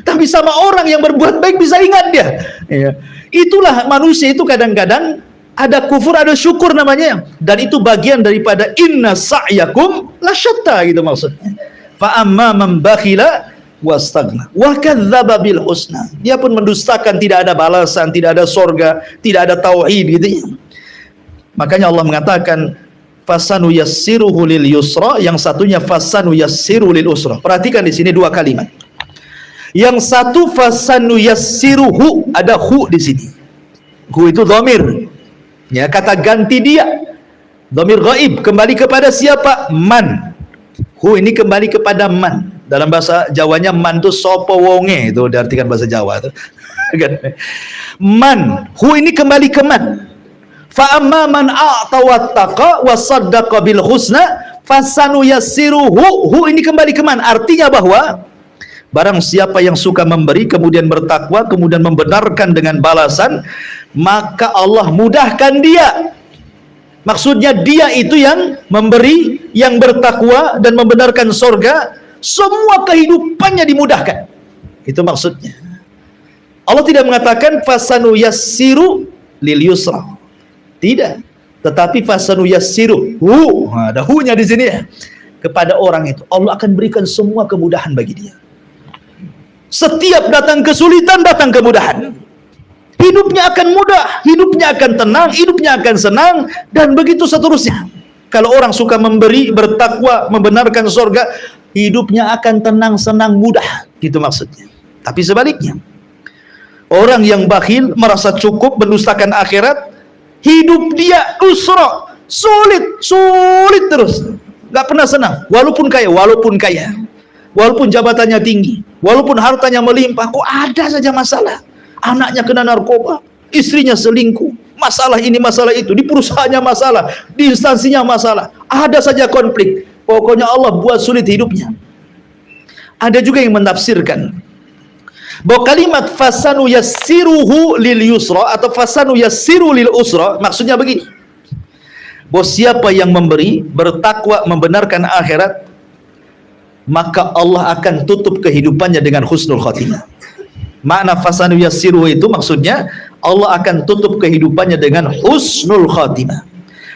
Tapi sama orang yang berbuat baik bisa ingat dia. Ya. Itulah manusia itu kadang-kadang ada kufur, ada syukur namanya. Dan itu bagian daripada inna sa'yakum lasyatta gitu maksudnya. Fa amma man bakhila wastagna wa kadzdzaba bil husna. Dia pun mendustakan, tidak ada balasan, tidak ada sorga, tidak ada tauhid gitu ya. Makanya Allah mengatakan fasanu yassiruhu lil yusra, yang satunya fasanu yassiru lil usra. Perhatikan di sini 2 kalimat. Yang satu fasanu yassiruhu, ada hu di sini. Hu itu dhamir. Ya, kata ganti dia. Dhamir ghaib, kembali kepada siapa? Man. Hu ini kembali kepada man. Dalam bahasa Jawanya man itu sopo wonge, itu diartikan bahasa Jawa itu. Man, hu ini kembali ke man. Fa amma man a'ta wattaqa wa saddaqa bil husna fasanuyassiruhu. Hu ini kembali ke man. Artinya bahwa barang siapa yang suka memberi kemudian bertakwa kemudian membenarkan dengan balasan, maka Allah mudahkan dia. Maksudnya dia itu yang memberi, yang bertakwa dan membenarkan surga, semua kehidupannya dimudahkan. Itu maksudnya. Allah tidak mengatakan fasanu yassiru lil yusra. Tidak. Tetapi fasanu yassiru. Ada hu-nya di sini ya. Kepada orang itu Allah akan berikan semua kemudahan bagi dia. Setiap datang kesulitan, datang kemudahan. Hidupnya akan mudah, hidupnya akan tenang, hidupnya akan senang, dan begitu seterusnya. Kalau orang suka memberi, bertakwa, membenarkan surga, hidupnya akan tenang, senang, mudah. Gitu maksudnya. Tapi sebaliknya, orang yang bakhil, merasa cukup, mendustakan akhirat, hidup dia usra, sulit terus. Gak pernah senang, walaupun kaya, walaupun jabatannya tinggi, walaupun hartanya melimpah, kok ada saja masalah. Anaknya kena narkoba, istrinya selingkuh, masalah ini masalah itu, di perusahaannya masalah, di instansinya masalah, ada saja konflik. Pokoknya Allah buat sulit hidupnya. Ada juga yang menafsirkan bahwa kalimat fasanu yassiruhu lil yusra atau fasanu yassiru lil usra maksudnya begini, bahwa siapa yang memberi, bertakwa, membenarkan akhirat, maka Allah akan tutup kehidupannya dengan husnul khatimah. Makna fasanu yassiruhu itu maksudnya Allah akan tutup kehidupannya dengan husnul khatimah.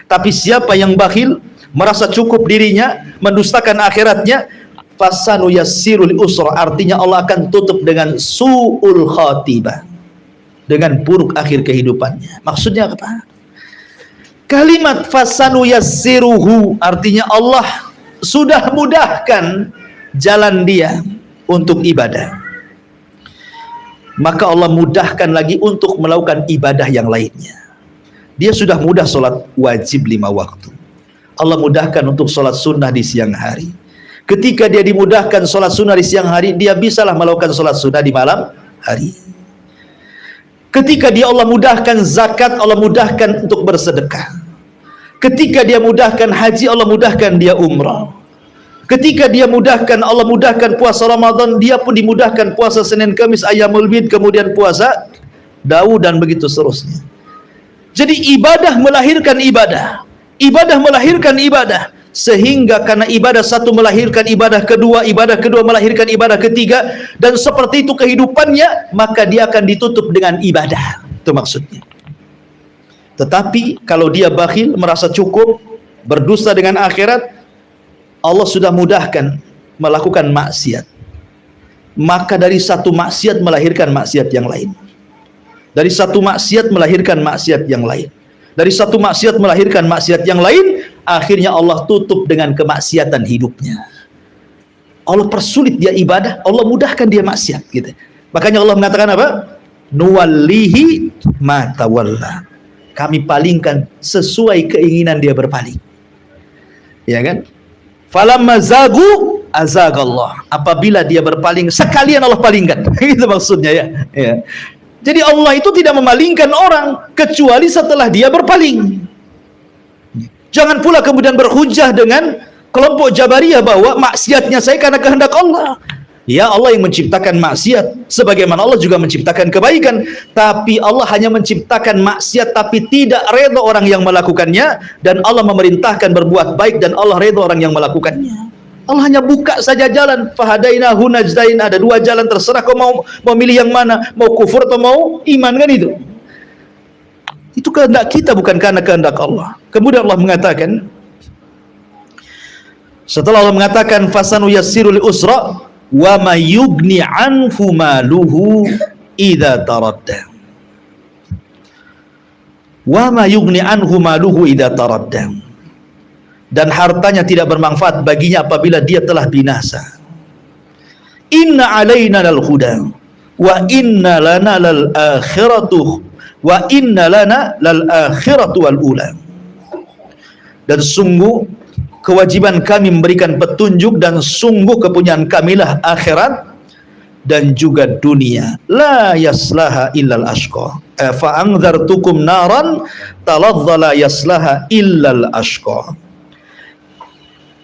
Tapi siapa yang bakhil, merasa cukup dirinya, mendustakan akhiratnya, fasanu yassiru lil usra, artinya Allah akan tutup dengan su'ul khatimah, dengan buruk akhir kehidupannya. Maksudnya apa? Kalimat fasanu yassiruhu artinya Allah sudah mudahkan jalan dia untuk ibadah, maka Allah mudahkan lagi untuk melakukan ibadah yang lainnya. Dia sudah mudah sholat wajib 5 waktu, Allah mudahkan untuk sholat sunnah di siang hari. Ketika dia dimudahkan sholat sunnah di siang hari, dia bisalah melakukan sholat sunnah di malam hari. Ketika dia Allah mudahkan zakat, Allah mudahkan untuk bersedekah. Ketika dia mudahkan haji, Allah mudahkan dia umrah. Ketika dia mudahkan, Allah mudahkan puasa Ramadan, dia pun dimudahkan puasa Senin Kamis, Ayyamul Bid, kemudian puasa Daud, dan begitu seterusnya. Jadi ibadah melahirkan ibadah, ibadah melahirkan ibadah, sehingga karena ibadah satu melahirkan ibadah kedua melahirkan ibadah ketiga, dan seperti itu kehidupannya, maka dia akan ditutup dengan ibadah. Itu maksudnya. Tetapi kalau dia bakhil, merasa cukup, berdusta dengan akhirat, Allah sudah mudahkan melakukan maksiat, maka dari satu maksiat melahirkan maksiat yang lain, dari satu maksiat melahirkan maksiat yang lain, dari satu maksiat melahirkan maksiat yang lain, akhirnya Allah tutup dengan kemaksiatan hidupnya. Allah persulit dia ibadah, Allah mudahkan dia maksiat gitu. Makanya Allah mengatakan apa? Nuwallihi ma tawalla. Kami palingkan sesuai keinginan dia berpaling. Ya kan? Falamma zagu azagallah. Apabila dia berpaling, sekalian Allah palingkan. Itu maksudnya ya. Ya. Jadi Allah itu tidak memalingkan orang kecuali setelah dia berpaling. Jangan pula kemudian berhujjah dengan kelompok Jabariyah bahwa maksiatnya saya karena kehendak Allah. Ya, Allah yang menciptakan maksiat, sebagaimana Allah juga menciptakan kebaikan. Tapi Allah hanya menciptakan maksiat, tapi tidak redha orang yang melakukannya, dan Allah memerintahkan berbuat baik, dan Allah redha orang yang melakukannya. Allah hanya buka saja jalan, fahadainahu najdain, ada 2 jalan, terserah kau mau milih yang mana, mau kufur atau mau iman, kan itu. Itu kehendak kita, bukan karena kehendak Allah. Kemudian Allah mengatakan, setelah Allah mengatakan fasanu yassirul usra wa ma yugni anhu maluhu idza taradda, wa ma yugni anhu maluhu idza taradda, dan hartanya tidak bermanfaat baginya apabila dia telah binasa. Inna alaina lal huda wa inna lana lal akhiratu wa inna lana lal akhiratu wal ula. Dan sungguh kewajiban kami memberikan petunjuk, dan sungguh kepunyaan kamilah akhirat dan juga dunia. La yaslaha illal ashqa. Fa anzartukum naran taladzala yaslaha illal ashqa.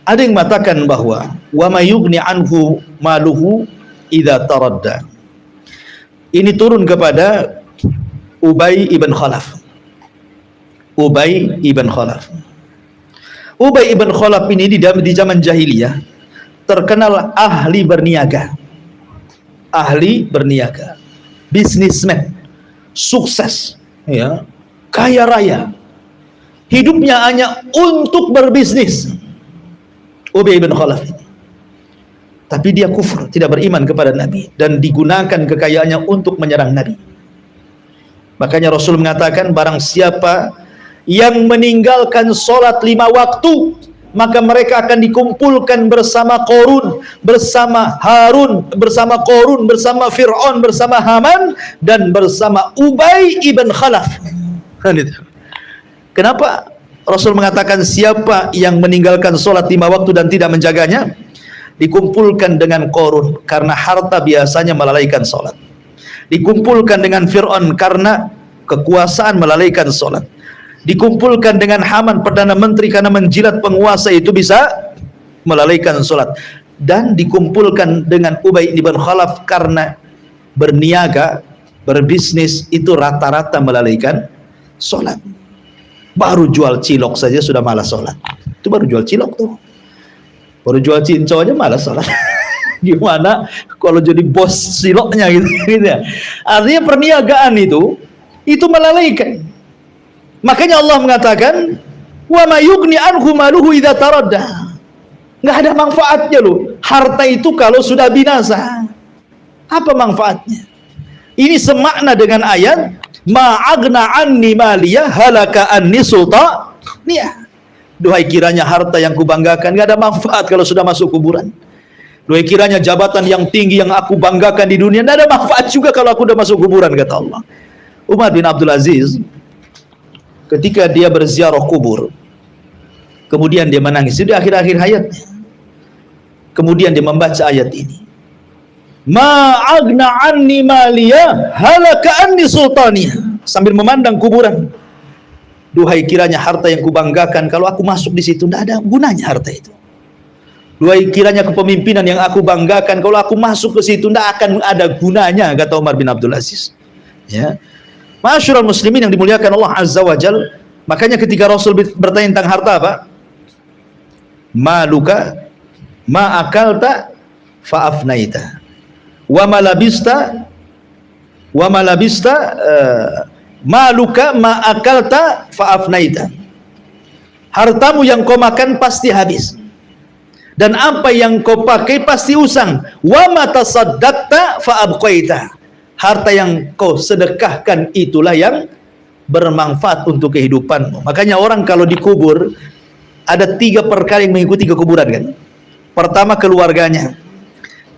Ada yang mengatakan bahwa wa may yughni anhu maluhu idza taradda. Ini turun kepada Ubay ibn Khalaf. Ubay ibn Khalaf. Ubay ibn Khalaf ini di zaman jahiliyah terkenal ahli berniaga. Ahli berniaga, bisnismen, sukses, ya, kaya raya. Hidupnya hanya untuk berbisnis. Ubay bin Khalaf ini. Tapi dia kufur, tidak beriman kepada Nabi, dan digunakan kekayaannya untuk menyerang Nabi. Makanya Rasul mengatakan, barang siapa yang meninggalkan sholat 5 waktu, maka mereka akan dikumpulkan bersama Qarun, bersama Harun, bersama Qarun, bersama Fir'aun, bersama Haman, dan bersama Ubay ibn Khalaf. Kenapa Rasul mengatakan siapa yang meninggalkan sholat 5 waktu dan tidak menjaganya, dikumpulkan dengan Qarun karena harta biasanya melalaikan sholat, dikumpulkan dengan Fir'aun karena kekuasaan melalaikan sholat, dikumpulkan dengan Haman perdana menteri karena menjilat penguasa itu bisa melalaikan sholat, dan dikumpulkan dengan Ubay ibn Khalaf karena berniaga, berbisnis itu rata-rata melalaikan sholat. Baru jual cilok saja sudah malas sholat. Itu baru jual cilok tuh, baru jual cincau aja malas sholat. Gimana kalau jadi bos ciloknya gitu ya. Artinya perniagaan itu melalaikan. Makanya Allah mengatakan, wa may yughni anhu maluhu idza taradda. Enggak ada manfaatnya loh harta itu kalau sudah binasa. Apa manfaatnya? Ini semakna dengan ayat ma aghna anni maliya halaka anni sultaniya. Duhai kiranya harta yang kubanggakan enggak ada manfaat kalau sudah masuk kuburan. Duhai kiranya jabatan yang tinggi yang aku banggakan di dunia enggak ada manfaat juga kalau aku sudah masuk kuburan, kata Allah. Umar bin Abdul Aziz ketika dia berziarah kubur, kemudian dia menangis di akhir-akhir hayatnya. Kemudian dia membaca ayat ini, ma agna anni maliya halaka anni sultaniya, sambil memandang kuburan. Duhai kiranya harta yang kubanggakan kalau aku masuk di situ tidak ada gunanya harta itu. Duhai kiranya kepemimpinan yang aku banggakan kalau aku masuk ke situ tidak akan ada gunanya, kata Umar bin Abdul Aziz. Ya. Ma'asyiral muslimin yang dimuliakan Allah Azza wa Jal, makanya ketika Rasul bertanya tentang harta apa? Maluka ma akalta fa'afnaita wa ma labista maluka ma akalta fa'afnaita. Hartamu yang kau makan pasti habis, dan apa yang kau pakai pasti usang. Wa ma tasaddaqta fa'abqaita. Harta yang kau sedekahkan itulah yang bermanfaat untuk kehidupanmu. Makanya orang kalau dikubur ada 3 perkara yang mengikuti kekuburan kan. Pertama keluarganya,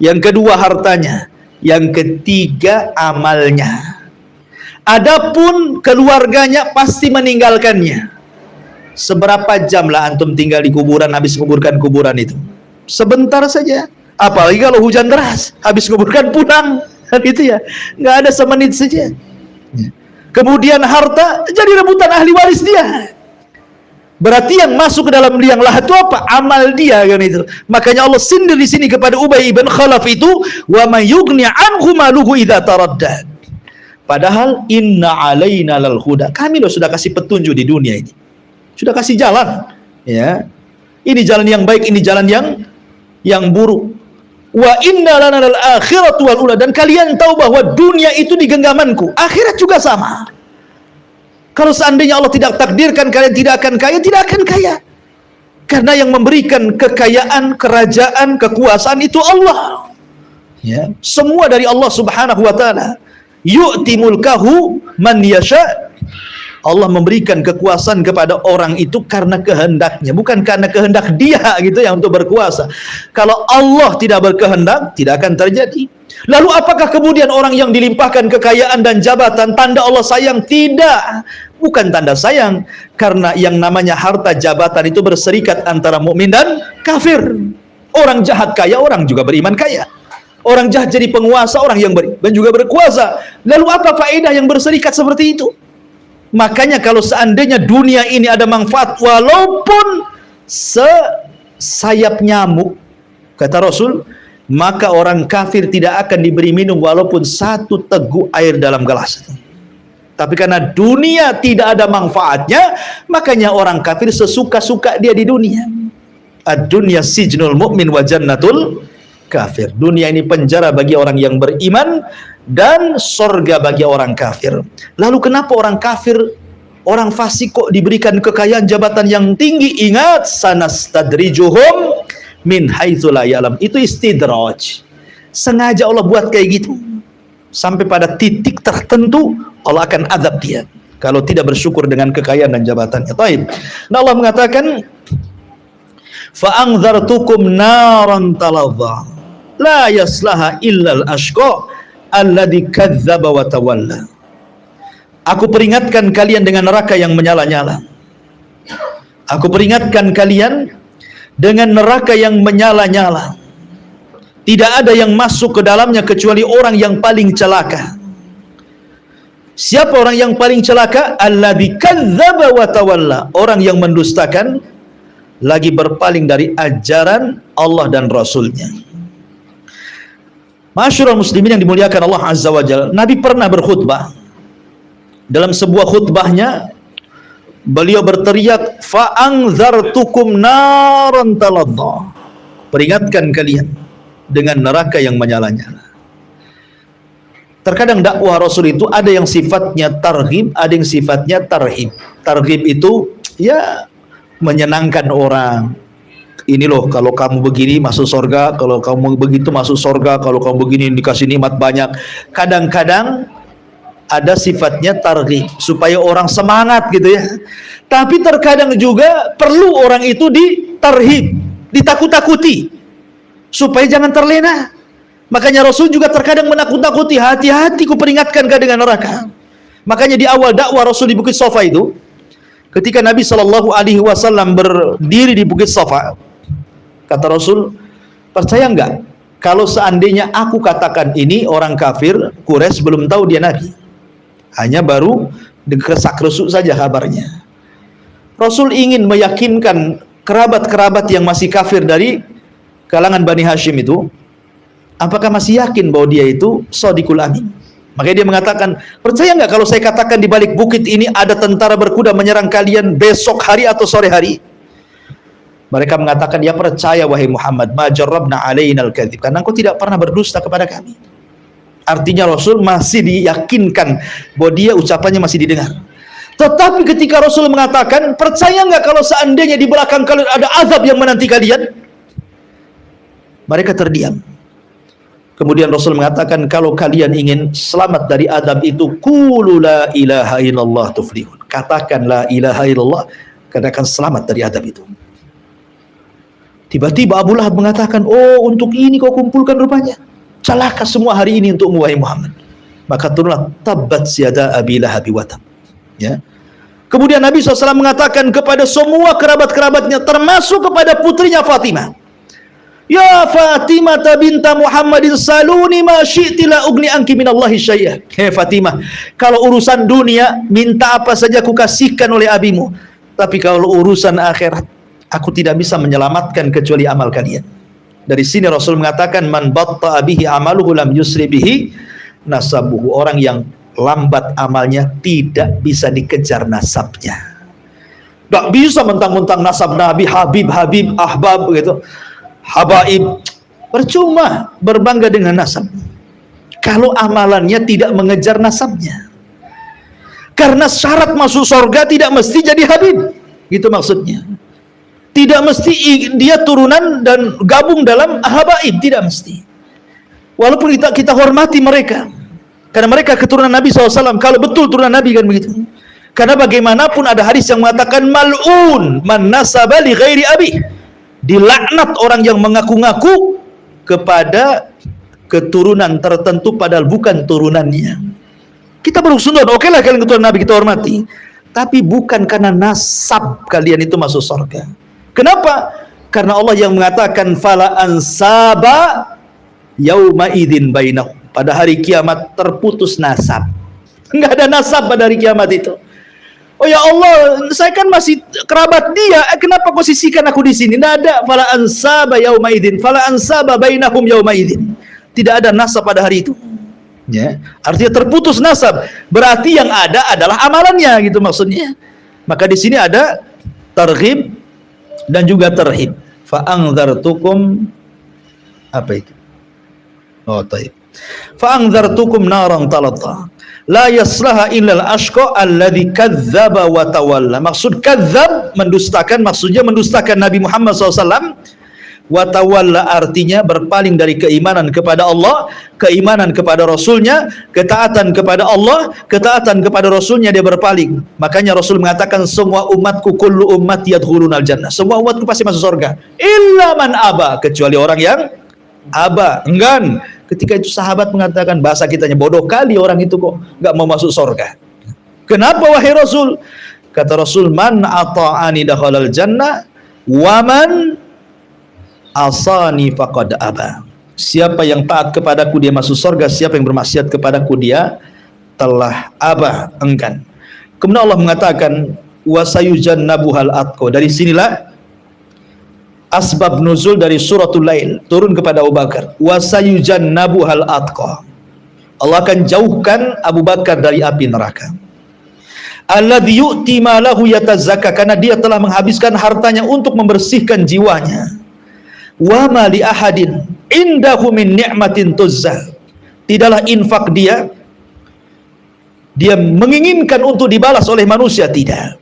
yang kedua hartanya, yang ketiga amalnya. Adapun keluarganya pasti meninggalkannya. Seberapa jam lah antum tinggal di kuburan habis kuburkan kuburan itu? Sebentar saja. Apalagi kalau hujan deras, habis kuburkan pulang. Itu ya, nggak ada semenit saja. Kemudian harta jadi rebutan ahli waris dia. Berarti yang masuk ke dalam liang lahat itu apa? Amal dia kan itu. Makanya Allah sindir di sini kepada Ubay bin Khalaf itu, wa may yughni anhu maluhu idza taradda. Padahal inna alaina lal huda. Kami loh sudah kasih petunjuk di dunia ini. Sudah kasih jalan, ya. Ini jalan yang baik, ini jalan yang buruk. Wa inna lana lal akhiratu wal ula, dan kalian tahu bahwa dunia itu di genggamanku, akhirat juga sama. Kalau seandainya Allah tidak takdirkan kalian tidak akan kaya, tidak akan kaya. Karena yang memberikan kekayaan, kerajaan, kekuasaan itu Allah. Ya, semua dari Allah Subhanahu wa taala. Yu'ti mulkahu man yasha Allah memberikan kekuasaan kepada orang itu karena kehendaknya, bukan karena kehendak dia gitu ya untuk berkuasa. Kalau Allah tidak berkehendak, tidak akan terjadi. Lalu apakah kemudian orang yang dilimpahkan kekayaan dan jabatan tanda Allah sayang? Tidak, bukan tanda sayang, karena yang namanya harta jabatan itu berserikat antara mukmin dan kafir. Orang jahat kaya, orang juga beriman kaya. Orang jahat jadi penguasa, orang yang beriman juga berkuasa. Lalu apa faedah yang berserikat seperti itu? Makanya kalau seandainya dunia ini ada manfaat walaupun sesayap nyamuk, kata Rasul, maka orang kafir tidak akan diberi minum walaupun 1 teguk air dalam gelas. Tapi karena dunia tidak ada manfaatnya, makanya orang kafir sesuka-suka dia di dunia. Ad-dunya sijnul mu'min wa jannatul kafir. Dunia ini penjara bagi orang yang beriman dan sorga bagi orang kafir. Lalu kenapa orang kafir, orang fasik kok diberikan kekayaan jabatan yang tinggi? Ingat, sanastadrijuhum min haitsu la ya'lam. Itu istidraj. Sengaja Allah buat kayak gitu. Sampai pada titik tertentu Allah akan azab dia kalau tidak bersyukur dengan kekayaan dan jabatannya. Taib. Nah, Allah mengatakan, fa anzartukum naran talazza la yaslaha illal ashqa alladzi kadzdzaba wa tawalla. Aku peringatkan kalian dengan neraka yang menyala-nyala. Aku peringatkan kalian dengan neraka yang menyala-nyala. Tidak ada yang masuk ke dalamnya kecuali orang yang paling celaka. Siapa orang yang paling celaka? Alladzi kadzdzaba wa tawalla. Orang yang mendustakan lagi berpaling dari ajaran Allah dan Rasulnya. Masyurul muslimin yang dimuliakan Allah Azza wa Jalla, Nabi pernah berkhutbah. Dalam sebuah khutbahnya beliau berteriak, fa anzartukum naran taladda. Peringatkan kalian dengan neraka yang menyala-nyala. Terkadang dakwah Rasul itu ada yang sifatnya targhib, ada yang sifatnya tarhib. Targhib itu ya menyenangkan orang. Ini loh, kalau kamu begini masuk surga, kalau kamu begitu masuk surga, kalau kamu begini dikasih nikmat banyak. Kadang-kadang ada sifatnya targhib supaya orang semangat gitu ya. Tapi terkadang juga perlu orang itu ditarhib, ditakut-takuti supaya jangan terlena. Makanya Rasul juga terkadang menakut-takuti, hati-hati ku peringatkan kau dengan neraka. Makanya di awal dakwah Rasul di Bukit Safa itu, ketika Nabi SAW berdiri di Bukit Safa, kata Rasul, percaya enggak kalau seandainya aku katakan ini orang kafir Quraisy belum tahu dia Nabi, hanya baru desak-resuk saja kabarnya. Rasul ingin meyakinkan kerabat-kerabat yang masih kafir dari kalangan Bani Hashim itu, apakah masih yakin bahwa dia itu Shadiqul Amin. Makanya dia mengatakan, percaya nggak kalau saya katakan di balik bukit ini ada tentara berkuda menyerang kalian besok hari atau sore hari? Mereka mengatakan, ya percaya wahai Muhammad, ma jarrabna alainal kadzib, karena engkau tidak pernah berdusta kepada kami. Artinya Rasul masih diyakinkan bahwa dia ucapannya masih didengar. Tetapi ketika Rasul mengatakan, percaya nggak kalau seandainya di belakang kalian ada azab yang menanti kalian? Mereka terdiam. Kemudian Rasul mengatakan, kalau kalian ingin selamat dari azab itu, qulu la ilaha illallah tuflihun. Katakan la ilaha illallah, katakan selamat dari azab itu. Tiba-tiba Abu Lahab mengatakan, oh untuk ini kau kumpulkan rupanya. Celaka semua hari ini untukmu wahai Muhammad. Maka turunlah tabbat siada abi lahab wa tab. Ya. Kemudian Nabi SAW mengatakan kepada semua kerabat-kerabatnya, termasuk kepada putrinya Fatimah, ya Fatimah binta Muhammadin saluni ma syi'ti la ugni anki minallahi syai'ah. Hei Fatimah, kalau urusan dunia minta apa saja aku kasihkan oleh abimu, tapi kalau urusan akhirat aku tidak bisa menyelamatkan kecuali amal kalian. Dari sini Rasul mengatakan, man batta'a bihi amaluhu lam yusri bihi nasabuhu. Orang yang lambat amalnya tidak bisa dikejar nasabnya. Tidak bisa mentang-mentang nasab Nabi, Habib, Ahbab gitu, Habaib. Percuma berbangga dengan nasab kalau amalannya tidak mengejar nasabnya. Karena syarat masuk surga tidak mesti jadi Habib, gitu maksudnya. Tidak mesti dia turunan dan gabung dalam habaib, tidak mesti. Walaupun kita hormati mereka, karena mereka keturunan Nabi SAW. Kalau betul turunan Nabi kan begitu. Karena bagaimanapun ada hadis yang mengatakan mal'un man nasaba li ghairi abi. Dilaknat orang yang mengaku-ngaku kepada keturunan tertentu padahal bukan turunannya. Kita berhusnuzon, oke lah kalian keturunan Nabi, kita hormati. Tapi bukan karena nasab kalian itu masuk surga. Kenapa? Karena Allah yang mengatakan fala ansaba yauma idzin bainahum. Pada hari kiamat terputus nasab. Enggak ada nasab pada hari kiamat itu. Oh ya Allah, saya kan masih kerabat dia. Kenapa kau sisihkan aku di sini? Tidak ada. Fala ansaba yauma idzin, fala ansaba bainahum yauma idzin. Tidak ada nasab pada hari itu. Ya, artinya terputus nasab. Berarti yang ada adalah amalannya, gitu maksudnya. Maka di sini ada targhib dan juga tarhib. Fa anzartukum apa itu? Oh, taib. Fa anzartukum naran talazza. La yaslaha illal ashqa alladhi kadzdzaba wa tawalla. Maksud kadzdzab mendustakan, maksudnya mendustakan Nabi Muhammad SAW. Wa tawalla artinya berpaling dari keimanan kepada Allah, keimanan kepada Rasulnya, ketaatan kepada Allah, ketaatan kepada Rasulnya, dia berpaling. Makanya Rasul mengatakan semua umatku kullu ummati yadkhulunal jannah. Semua umatku pasti masuk surga. Illa man aba, kecuali orang yang aba, enggan. Ketika itu sahabat mengatakan, bahasa kitanya, bodoh kali orang itu kok nggak mau masuk surga. Kenapa wahai Rasul? Kata Rasul, man ata'ani dakhalal jannah wa man asani faqad aba. Siapa yang taat kepadaku dia masuk surga, siapa yang bermaksiat kepadaku dia telah aba, enggan. Kemudian Allah mengatakan wasayujannabuhal atqa. Dari sinilah asbab nuzul dari suratul Lail turun kepada Abu Bakar. Wasayujannabuhal atqa. Allah akan jauhkan Abu Bakar dari api neraka. Alladzi yu'ti malahu yatazakka, karena dia telah menghabiskan hartanya untuk membersihkan jiwanya. Wa ma li ahadin indahu min ni'matin tuzzal. Tidaklah infak dia menginginkan untuk dibalas oleh manusia, tidak.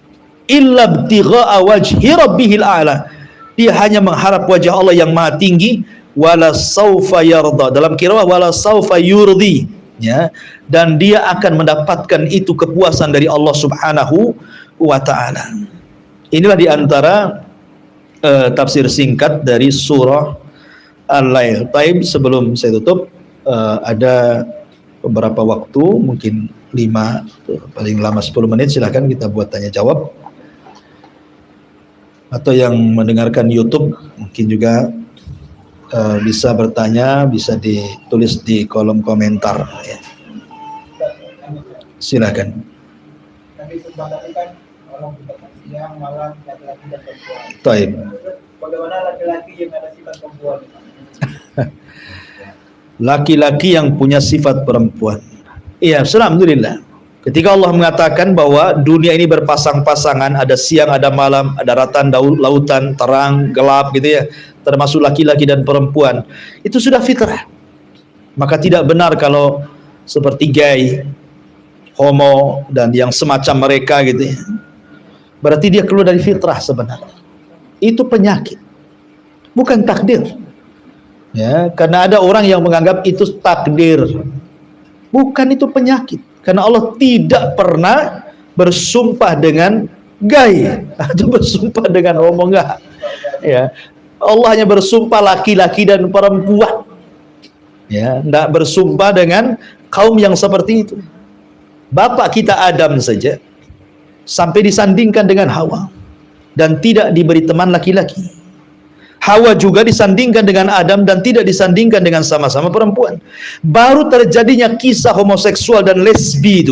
Illa ibtigha'a wajhi rabbihil a'la. Dia hanya mengharap wajah Allah yang maha tinggi. Wala saufa yarda, dalam qiraah wala saufa yurdi, ya, dan dia akan mendapatkan itu kepuasan dari Allah Subhanahu wa taala. Inilah diantara tafsir singkat dari surah Al-Lail. Taib, sebelum saya tutup, ada beberapa waktu, mungkin 5 paling lama 10 menit, silahkan kita buat tanya jawab. Atau yang mendengarkan YouTube mungkin juga bisa bertanya, bisa ditulis di kolom komentar, ya. Silakan. Taib. Bagaimana laki-laki yang ada sifat perempuan? Laki-laki yang punya sifat perempuan. Iya, alhamdulillah. Ketika Allah mengatakan bahwa dunia ini berpasang-pasangan, ada siang, ada malam, ada daratan, lautan, terang, gelap, gitu ya, termasuk laki-laki dan perempuan, itu sudah fitrah. Maka tidak benar kalau seperti gay, homo, dan yang semacam mereka, gitu ya. Berarti dia keluar dari fitrah sebenarnya. Itu penyakit, bukan takdir. Ya, karena ada orang yang menganggap itu takdir. Bukan, itu penyakit. Karena Allah tidak pernah bersumpah dengan gay atau bersumpah dengan homo, enggak. Ya, Allah hanya bersumpah laki-laki dan perempuan. Ya, enggak bersumpah dengan kaum yang seperti itu. Bapak kita Adam saja sampai disandingkan dengan Hawa dan tidak diberi teman laki-laki. Hawa juga disandingkan dengan Adam dan tidak disandingkan dengan sama-sama perempuan. Baru terjadinya kisah homoseksual dan lesbi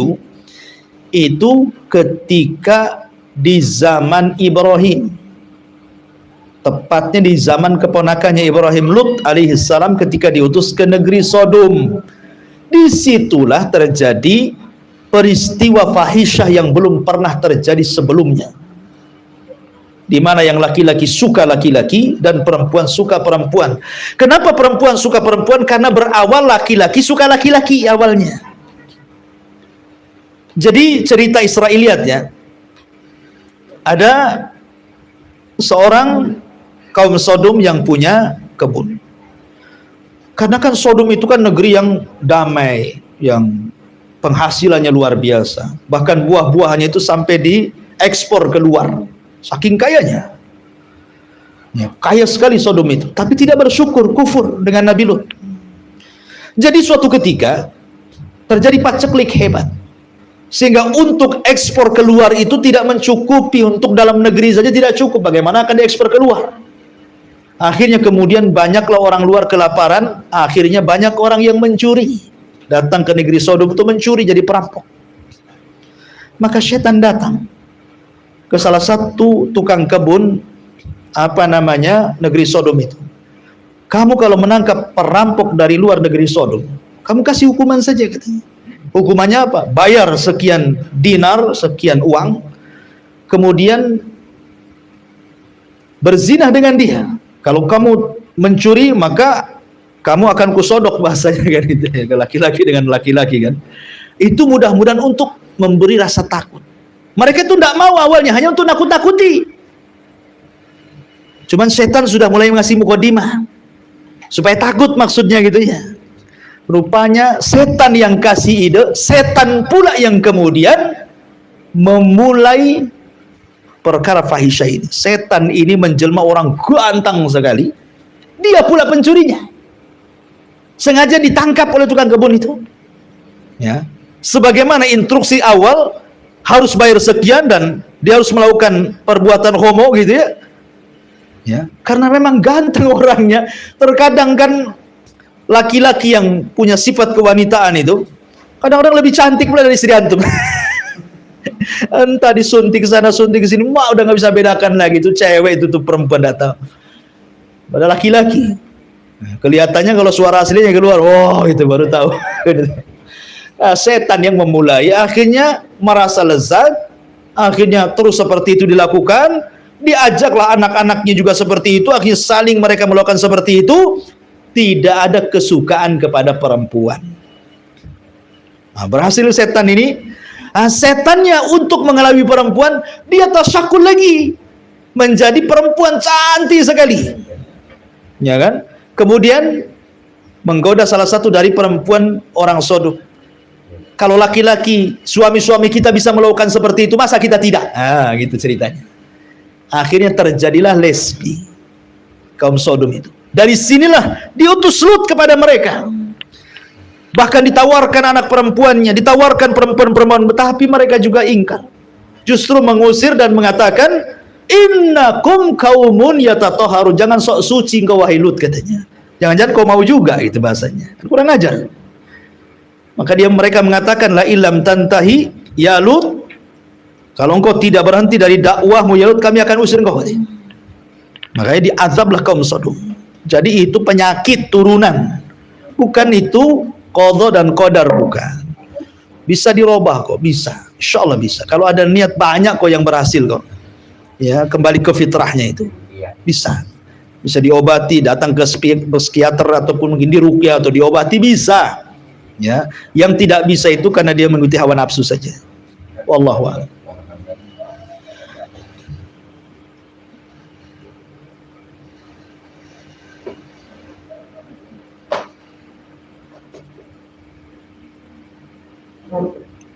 itu ketika di zaman Ibrahim. Tepatnya di zaman keponakannya Ibrahim, Lut alaihissalam, ketika diutus ke negeri Sodom. Disitulah terjadi peristiwa fahisyah yang belum pernah terjadi sebelumnya, di mana yang laki-laki suka laki-laki dan perempuan suka perempuan. Kenapa perempuan suka perempuan? Karena berawal laki-laki suka laki-laki awalnya. Jadi cerita Israiliyat, ya, ada seorang kaum Sodom yang punya kebun. Karena kan Sodom itu kan negeri yang damai, yang penghasilannya luar biasa. Bahkan buah-buahannya itu sampai diekspor keluar. Saking kayanya. Ya, kaya sekali Sodom itu. Tapi tidak bersyukur, kufur dengan Nabi Lut. Jadi suatu ketika terjadi paceklik hebat. Sehingga untuk ekspor keluar itu tidak mencukupi, untuk dalam negeri saja tidak cukup. Bagaimana akan diekspor keluar? Akhirnya kemudian banyaklah orang luar kelaparan. Akhirnya banyak orang yang mencuri, datang ke negeri Sodom untuk mencuri, jadi perampok. Maka setan datang ke salah satu tukang kebun negeri Sodom itu. Kamu kalau menangkap perampok dari luar negeri Sodom, kamu kasih hukuman saja, katanya. Hukumannya apa? Bayar sekian dinar, sekian uang, kemudian berzina dengan dia. Kalau kamu mencuri, maka kamu akan kusodok, bahasanya kan itu. Laki-laki dengan laki-laki kan. Itu mudah-mudahan untuk memberi rasa takut. Mereka itu tidak mau awalnya, hanya untuk nakut-nakuti. Cuman setan sudah mulai ngasih mukadimah supaya takut, maksudnya gitu ya. Rupanya setan yang kasih ide, setan pula yang kemudian memulai perkara fahisyah ini. Setan ini menjelma orang ganteng sekali, dia pula pencurinya. Sengaja ditangkap oleh tukang kebun itu. Ya, sebagaimana instruksi awal harus bayar sekian dan dia harus melakukan perbuatan homo gitu ya. Ya, karena memang ganteng orangnya. Terkadang kan laki-laki yang punya sifat kewanitaan itu kadang-kadang lebih cantik pula dari istri antum. Entah disuntik sana suntik ke sini, wah udah nggak bisa bedakan lagi itu cewek itu tuh perempuan datang. Pada laki-laki kelihatannya kalau suara aslinya keluar, oh itu baru tahu. Nah, setan yang memulai, akhirnya merasa lezat, akhirnya terus seperti itu dilakukan. Diajaklah anak-anaknya juga seperti itu, akhirnya saling mereka melakukan seperti itu. Tidak ada kesukaan kepada perempuan. Nah, berhasil setan ini. Nah, setannya untuk mengelabui perempuan, dia tasyakul lagi menjadi perempuan cantik sekali, ya kan? Kemudian menggoda salah satu dari perempuan orang Sodom. Kalau laki-laki, suami-suami kita bisa melakukan seperti itu, masa kita tidak? Ah, gitu ceritanya. Akhirnya terjadilah lesbi kaum Sodom itu. Dari sinilah diutus Lut kepada mereka. Bahkan ditawarkan anak perempuannya, ditawarkan perempuan-perempuan, tapi mereka juga ingkar. Justru mengusir dan mengatakan, innakum kaumun yatatoharu. Jangan sok suci engkau wahai Lut, katanya. Jangan-jangan kau mau juga, itu bahasanya. Kurang ajar. Maka mereka mengatakan, la ilam tantahi ya Lut, kalau engkau tidak berhenti dari dakwahmu ya Lut, kami akan usir engkau. Makanya diazablah kaum Sodom. Jadi itu penyakit turunan, bukan itu qadha dan qadar, bukan. Bisa dirubah kok, bisa. Insya Allah bisa. Kalau ada niat banyak kok yang berhasil kok. Ya, kembali ke fitrahnya itu. Bisa. Bisa diobati, datang ke psikiater ataupun mungkin diruqyah atau diobati, bisa. Ya, yang tidak bisa itu karena dia mengikuti hawa nafsu saja. Wallahu a'lam.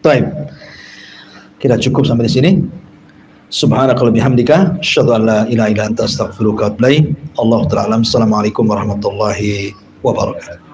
Baik. Kita cukup sampai di sini. Subhanakallahumma bihamdika asyhadu an la ilaha illa anta astaghfiruka wa atubu ilaik. Allahu ta'ala alam. Assalamualaikum warahmatullahi wabarakatuh.